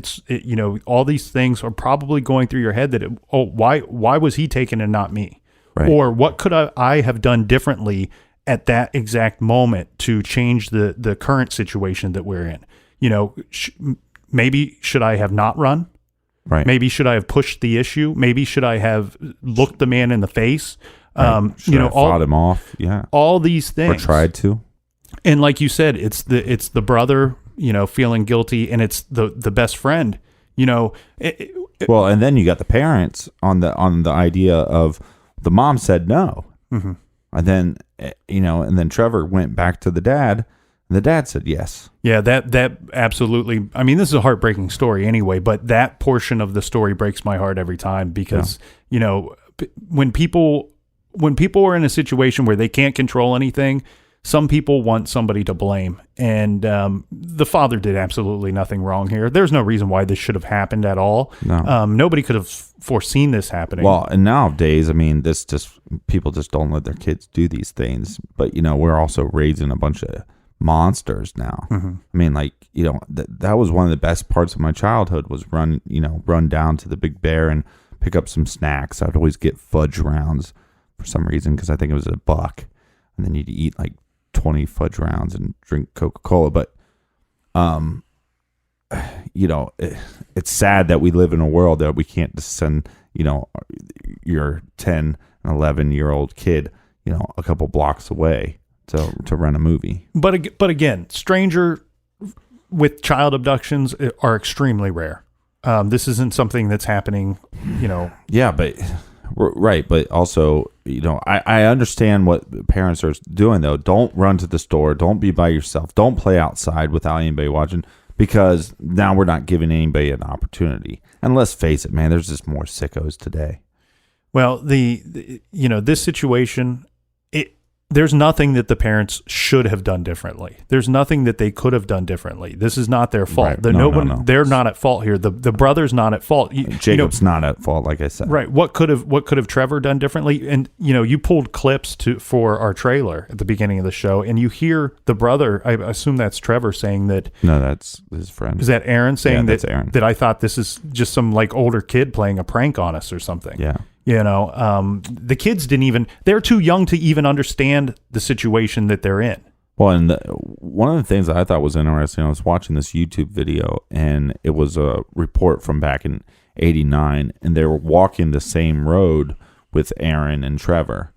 all these things are probably going through your head that, why was he taken and not me? Right. Or what could I have done differently at that exact moment to change the current situation that we're in? Maybe should I have not run? Right. Maybe should I have pushed the issue? Maybe should I have looked the man in the face? Right. Fought him off. Yeah. All these things. Or tried to. And like you said, it's the brother, feeling guilty, and it's the best friend, Well, and then you got the parents on the idea of the mom said no. Mm-hmm. And then, and then Trevor went back to the dad, and the dad said yes. Yeah, that absolutely. I mean, this is a heartbreaking story anyway, but that portion of the story breaks my heart every time because, when people are in a situation where they can't control anything, some people want somebody to blame. And the father did absolutely nothing wrong here. There's no reason why this should have happened at all. No. Nobody could have foreseen this happening. Well, and nowadays, I mean, people just don't let their kids do these things. But, we're also raising a bunch of monsters now. Mm-hmm. I mean, like, that was one of the best parts of my childhood was run down to the Big Bear and pick up some snacks. I'd always get fudge rounds for some reason because I think it was $1. And then you'd eat like 20 fudge rounds and drink Coca-Cola. But it's sad that we live in a world that we can't just send, your 10 and 11-year-old kid, a couple blocks away to run a movie. But again, stranger with child abductions are extremely rare. This isn't something that's happening, Yeah, but right. But also, I understand what parents are doing, though. Don't run to the store. Don't be by yourself. Don't play outside without anybody watching, because now we're not giving anybody an opportunity. And let's face it, man, there's just more sickos today. Well, this situation, there's nothing that the parents should have done differently. There's nothing that they could have done differently. This is not their fault. Right. No. They're not at fault here. The brother's not at fault. Jacob's not at fault, like I said. Right. What could have Trevor done differently? And you pulled clips for our trailer at the beginning of the show, and you hear the brother. I assume that's Trevor saying that. No, that's his friend. Is that Aaron saying that's Aaron. that I thought this is just some like older kid playing a prank on us or something? Yeah. The kids they're too young to even understand the situation that they're in. Well, and one of the things that I thought was interesting, I was watching this YouTube video, and it was a report from back in '89, and they were walking the same road with Aaron and Trevor.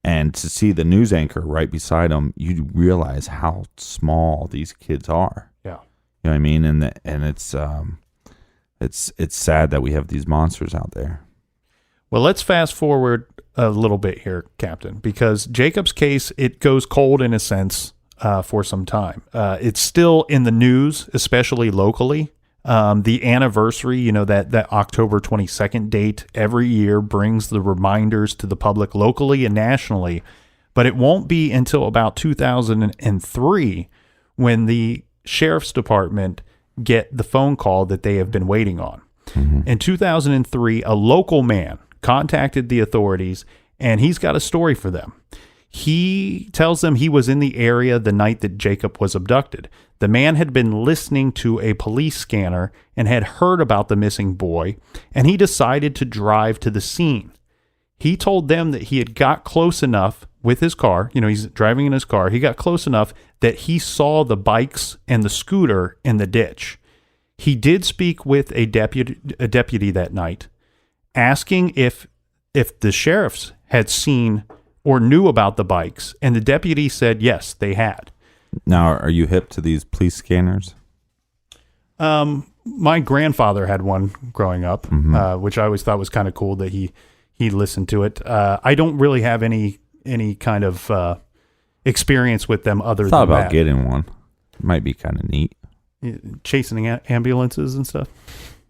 And to see the news anchor right beside them, you realize how small these kids are. Yeah. You know what I mean? And it's sad that we have these monsters out there. Well, let's fast forward a little bit here, Captain, because Jacob's case, it goes cold in a sense for some time. It's still in the news, especially locally. The anniversary, that October 22nd date every year brings the reminders to the public locally and nationally. But it won't be until about 2003 when the sheriff's department get the phone call that they have been waiting on. Mm-hmm. In 2003, a local man contacted the authorities, and he's got a story for them. He tells them he was in the area the night that Jacob was abducted. The man had been listening to a police scanner and had heard about the missing boy, and he decided to drive to the scene. He told them that he had got close enough with his car, he's driving in his car, he got close enough that he saw the bikes and the scooter in the ditch. He did speak with a deputy that night, asking if the sheriffs had seen or knew about the bikes, and the deputy said yes, they had. Now, are you hip to these police scanners? My grandfather had one growing up, Mm-hmm. Which I always thought was kind of cool that he listened to it. I don't really have any kind of experience with them other than that. Thought about getting one. Might be kind of neat. Chasing ambulances and stuff.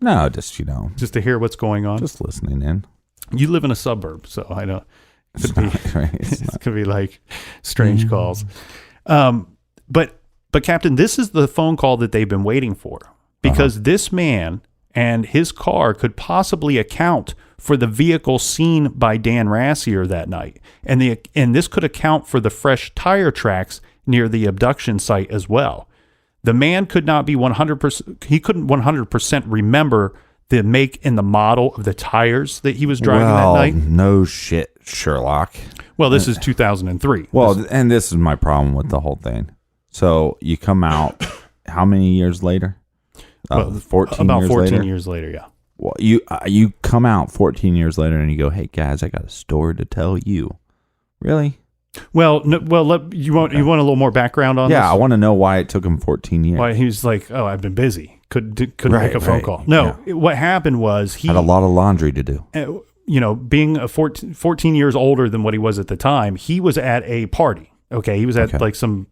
No, just just to hear what's going on. Just listening in. You live in a suburb, so I know it could be like strange calls. But Captain, this is the phone call that they've been waiting for, because this man and his car could possibly account for the vehicle seen by Dan Rassier that night, and this could account for the fresh tire tracks near the abduction site as well. The man could not be 100%. He couldn't 100% remember the make and the model of the tires that he was driving that night. No shit, Sherlock. Well, this is 2003. Well, and this is my problem with the whole thing. So you come out, how many years later? 14 about years 14 later? years later, yeah. Well, you come out 14 years later and you go, "Hey guys, I got a story to tell you." Really? Well, you want a little more background on this? Yeah, I want to know why it took him 14 years. Why he was like, "Oh, I've been busy. Couldn't make a phone call." No, what happened was he had a lot of laundry to do. Being a 14 years older than what he was at the time, he was at a party. Okay, he was at like some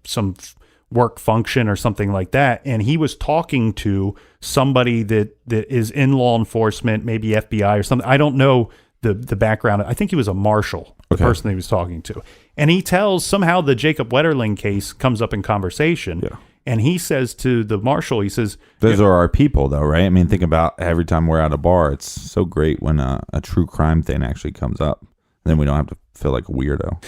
work function or something like that, and he was talking to somebody that is in law enforcement, maybe FBI or something. I don't know the background. I think he was a marshal, the person he was talking to. And he tells, somehow the Jacob Wetterling case comes up in conversation. Yeah. And he says to the marshal, he says, "Those are our people, though, right? I mean, think about every time we're at a bar, it's so great when a true crime thing actually comes up. Then we don't have to feel like a weirdo."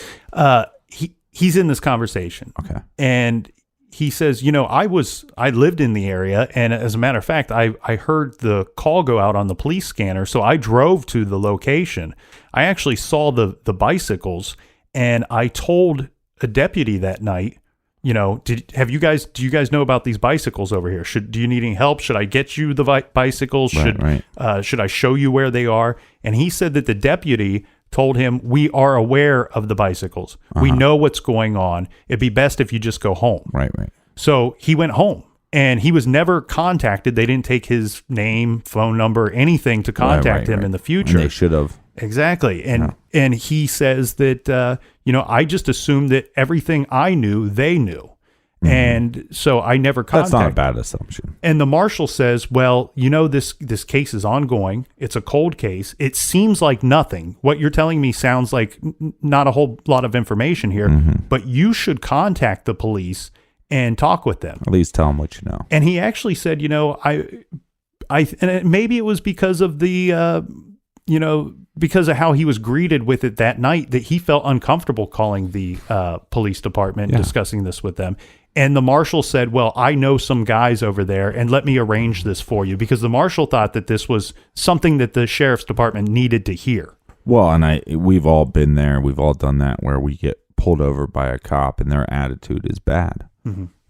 He's in this conversation. Okay. And he says, I lived in the area, and as a matter of fact, I heard the call go out on the police scanner, so I drove to the location. I actually saw the bicycles, and I told a deputy that night do you guys know about these bicycles over here? Do you need any help? Should I get you the bicycles? Should I show you where they are? And he said that the deputy told him, we are aware of the bicycles. We know what's going on. It'd be best if you just go home. Right. So he went home, and he was never contacted. They didn't take his name, phone number, anything to contact him in the future. And they should have. Exactly. And he says that, I just assumed that everything I knew, they knew. And so I never contacted. That's not a bad assumption. And the marshal says, well, this case is ongoing. It's a cold case. It seems like nothing. What you're telling me sounds like not a whole lot of information here, but you should contact the police and talk with them. At least tell them what you know. And he actually said, maybe it was because of the, because of how he was greeted with it that night, that he felt uncomfortable calling the police department and discussing this with them. And the marshal said, well, I know some guys over there, and let me arrange this for you, because the marshal thought that this was something that the sheriff's department needed to hear. Well, and we've all been there. We've all done that, where we get pulled over by a cop and their attitude is bad.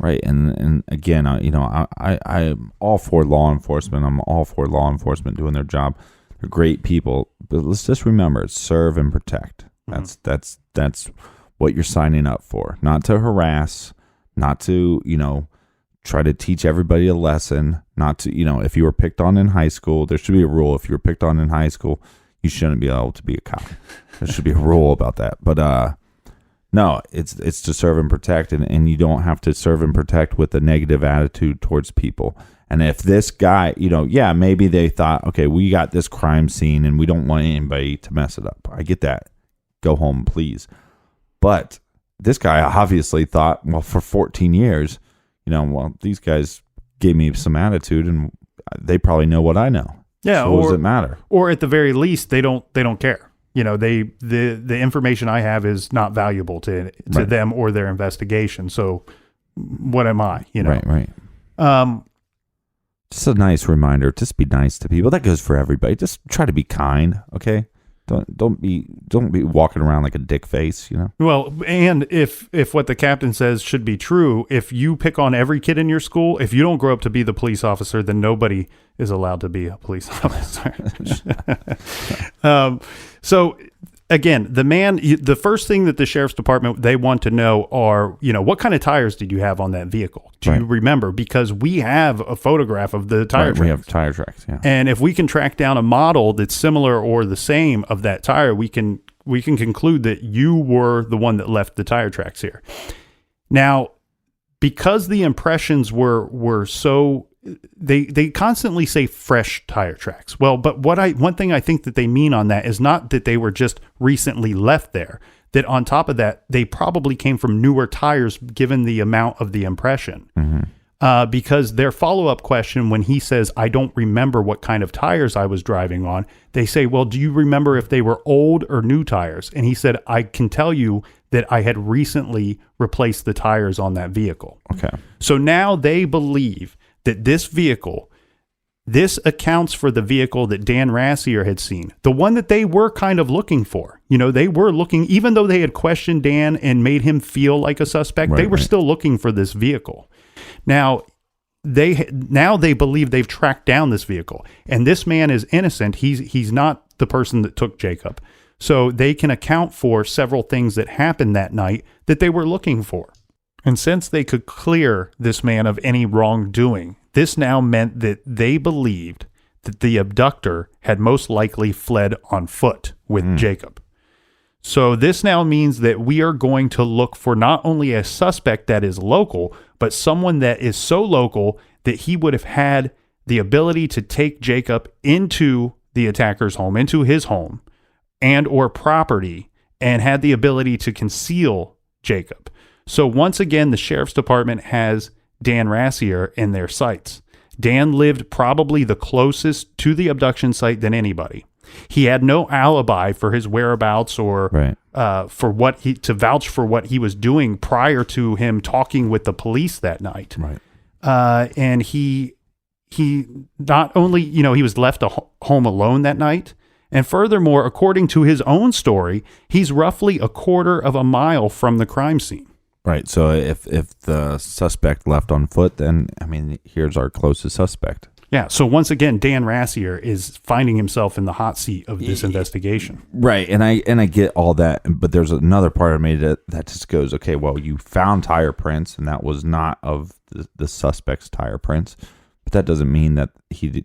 Right. And again, I'm all for law enforcement. I'm all for law enforcement doing their job. They're great people, but let's just remember, it's serve and protect. That's what you're signing up for. Not to harass, not to, try to teach everybody a lesson, not to, if you were picked on in high school, there should be a rule. If you were picked on in high school, you shouldn't be able to be a cop. There should be a rule about that. But no, it's to serve and protect, and you don't have to serve and protect with a negative attitude towards people. And if this guy, maybe they thought, okay, we got this crime scene and we don't want anybody to mess it up. I get that. Go home, please. But this guy obviously thought, well, for 14 years, these guys gave me some attitude and they probably know what I know. Yeah. So what does it matter? Or at the very least, they don't care. The information I have is not valuable to them or their investigation. So what am I, Right. Just a nice reminder, just be nice to people. That goes for everybody. Just try to be kind, okay? Don't be walking around like a dick face, Well, and if what the captain says should be true, if you pick on every kid in your school, if you don't grow up to be the police officer, then nobody is allowed to be a police officer. So again, the first thing that the sheriff's department, they want to know are, what kind of tires did you have on that vehicle? Do you remember? Because we have a photograph of the tire tracks. We have tire tracks, yeah. And if we can track down a model that's similar or the same of that tire, we can conclude that you were the one that left the tire tracks here. Now, because the impressions were so, they constantly say fresh tire tracks. Well, but one thing I think that they mean on that is not that they were just recently left there, that on top of that, they probably came from newer tires given the amount of the impression. Because their follow-up question, when he says, I don't remember what kind of tires I was driving on, they say, well, do you remember if they were old or new tires? And he said, I can tell you that I had recently replaced the tires on that vehicle. Okay. So now they believe that this accounts for the vehicle that Dan Rassier had seen, the one that they were kind of looking for. They were looking, even though they had questioned Dan and made him feel like a suspect, they were still looking for this vehicle. Now they believe they've tracked down this vehicle, and this man is innocent. He's not the person that took Jacob. So they can account for several things that happened that night that they were looking for. And since they could clear this man of any wrongdoing, this now meant that they believed that the abductor had most likely fled on foot with Jacob. So this now means that we are going to look for not only a suspect that is local, but someone that is so local that he would have had the ability to take Jacob into the attacker's home, into his home and or property, and had the ability to conceal Jacob. So once again, the sheriff's department has Dan Rassier in their sights. Dan lived probably the closest to the abduction site than anybody. He had no alibi for his whereabouts or for what to vouch for what he was doing prior to him talking with the police that night. Right. And he not only, he was left home alone that night. And furthermore, according to his own story, he's roughly a quarter of a mile from the crime scene. Right. So if the suspect left on foot, then, I mean, here's our closest suspect. Yeah. So once again, Dan Rassier is finding himself in the hot seat of this investigation. Right. And I get all that. But there's another part of me that just goes, okay, well, you found tire prints, and that was not of the suspect's tire prints. But that doesn't mean that he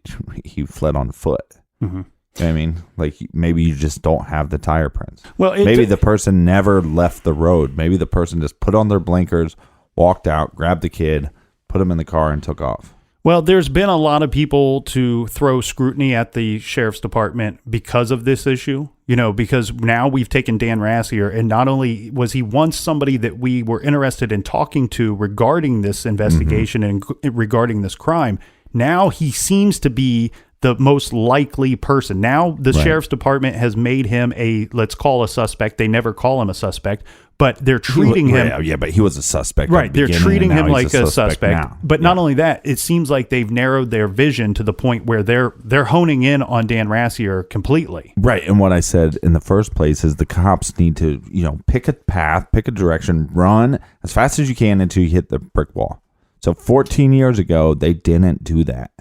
fled on foot. Mm-hmm. I mean, like, maybe you just don't have the tire prints. Well, maybe the person never left the road. Maybe the person just put on their blinkers, walked out, grabbed the kid, put him in the car, and took off. Well, there's been a lot of people to throw scrutiny at the sheriff's department because of this issue, because now we've taken Dan Rassier, and not only was he once somebody that we were interested in talking to regarding this investigation and regarding this crime, now he seems to be the most likely person. Now the sheriff's department has made him let's call a suspect. They never call him a suspect, but they're treating him. Yeah, but he was a suspect. Right. They're treating him like a suspect. Now. But not only that, it seems like they've narrowed their vision to the point where they're honing in on Dan Rassier completely. Right. And what I said in the first place is the cops need to, pick a path, pick a direction, run as fast as you can until you hit the brick wall. So 14 years ago, they didn't do that.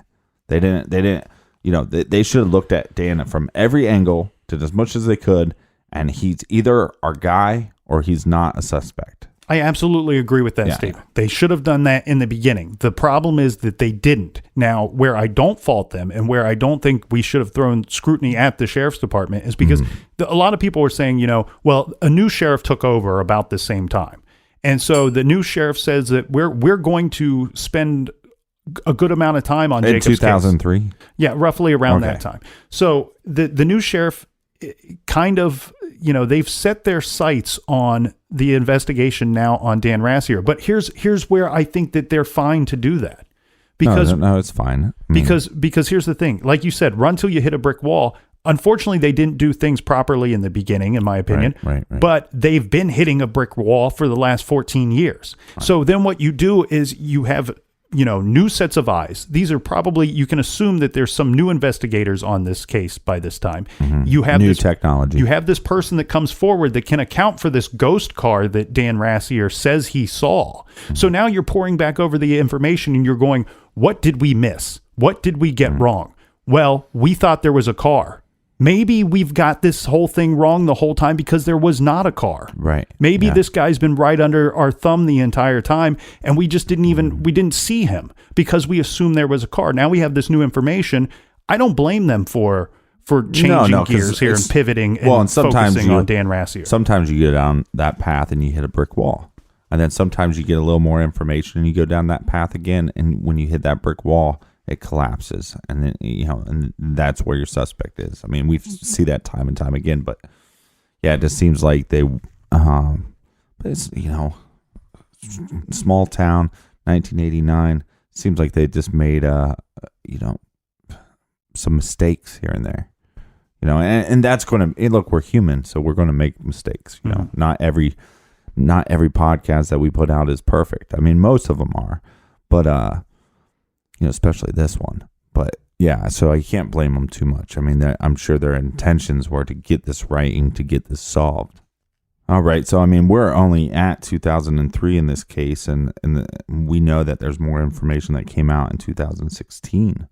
They didn't. They should have looked at Dan from every angle, did as much as they could, and he's either our guy or he's not a suspect. I absolutely agree with that statement. They should have done that in the beginning. The problem is that they didn't. Now, where I don't fault them and where I don't think we should have thrown scrutiny at the sheriff's department is because a lot of people were saying, well, a new sheriff took over about the same time. And so the new sheriff says that we're going to spend a good amount of time on Jacob's case. 2003? Yeah, roughly around that time. So the new sheriff kind of, they've set their sights on the investigation now on Dan Rassier. But here's where I think that they're fine to do that. Because no, it's fine. Because here's the thing. Like you said, run till you hit a brick wall. Unfortunately, they didn't do things properly in the beginning, in my opinion. Right. But they've been hitting a brick wall for the last 14 years. Right. So then what you do is you have new sets of eyes. These are probably, you can assume that there's some new investigators on this case by this time. Mm-hmm. You have new technology. You have this person that comes forward that can account for this ghost car that Dan Rassier says he saw. Mm-hmm. So now you're pouring back over the information and you're going, what did we miss? What did we get wrong? Well, we thought there was a car. Maybe we've got this whole thing wrong the whole time because there was not a car. Right. Maybe this guy's been right under our thumb the entire time and we just didn't see him because we assumed there was a car. Now we have this new information. I don't blame them for changing gears here and pivoting and focusing on Dan Rassier. Sometimes you go down that path and you hit a brick wall. And then sometimes you get a little more information and you go down that path again. And when you hit that brick wall, it collapses, and then and that's where your suspect is. I mean, we see that time and time again, but yeah, it just seems like they, it's small town, 1989. Seems like they just made some mistakes here and there, and that's going to look. We're human, so we're going to make mistakes. Not every podcast that we put out is perfect. I mean, most of them are, but especially this one. But yeah, so I can't blame them too much. I mean, I'm sure their intentions were to get this right and to get this solved. All right, so I mean, we're only at 2003 in this case, and we know that there's more information that came out in 2016.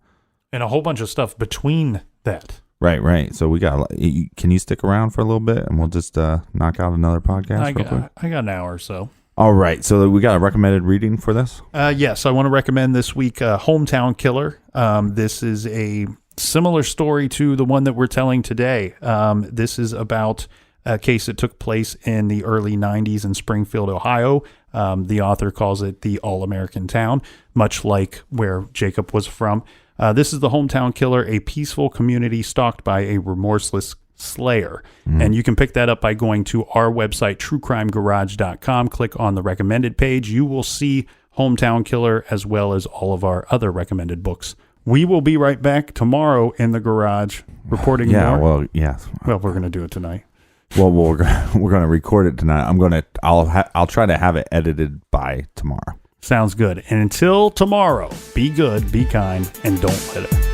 And a whole bunch of stuff between that. Right. So we got. Can you stick around for a little bit, and we'll just knock out another podcast real quick? I got an hour or so. All right, so we got a recommended reading for this? Yes, I want to recommend this week Hometown Killer. This is a similar story to the one that we're telling today. This is about a case that took place in the early 90s in Springfield, Ohio. The author calls it the All-American Town, much like where Jacob was from. This is the Hometown Killer, a peaceful community stalked by a remorseless slayer. And you can pick that up by going to our website, truecrimegarage.com. Click on the recommended page. You will see Hometown Killer as well as all of our other recommended books. We will be right back tomorrow in the garage reporting more. Well, we're going to do it tonight. Well, we're going to record it tonight. I'll try to have it edited by tomorrow. Sounds good. And until tomorrow, be good, be kind, and don't let it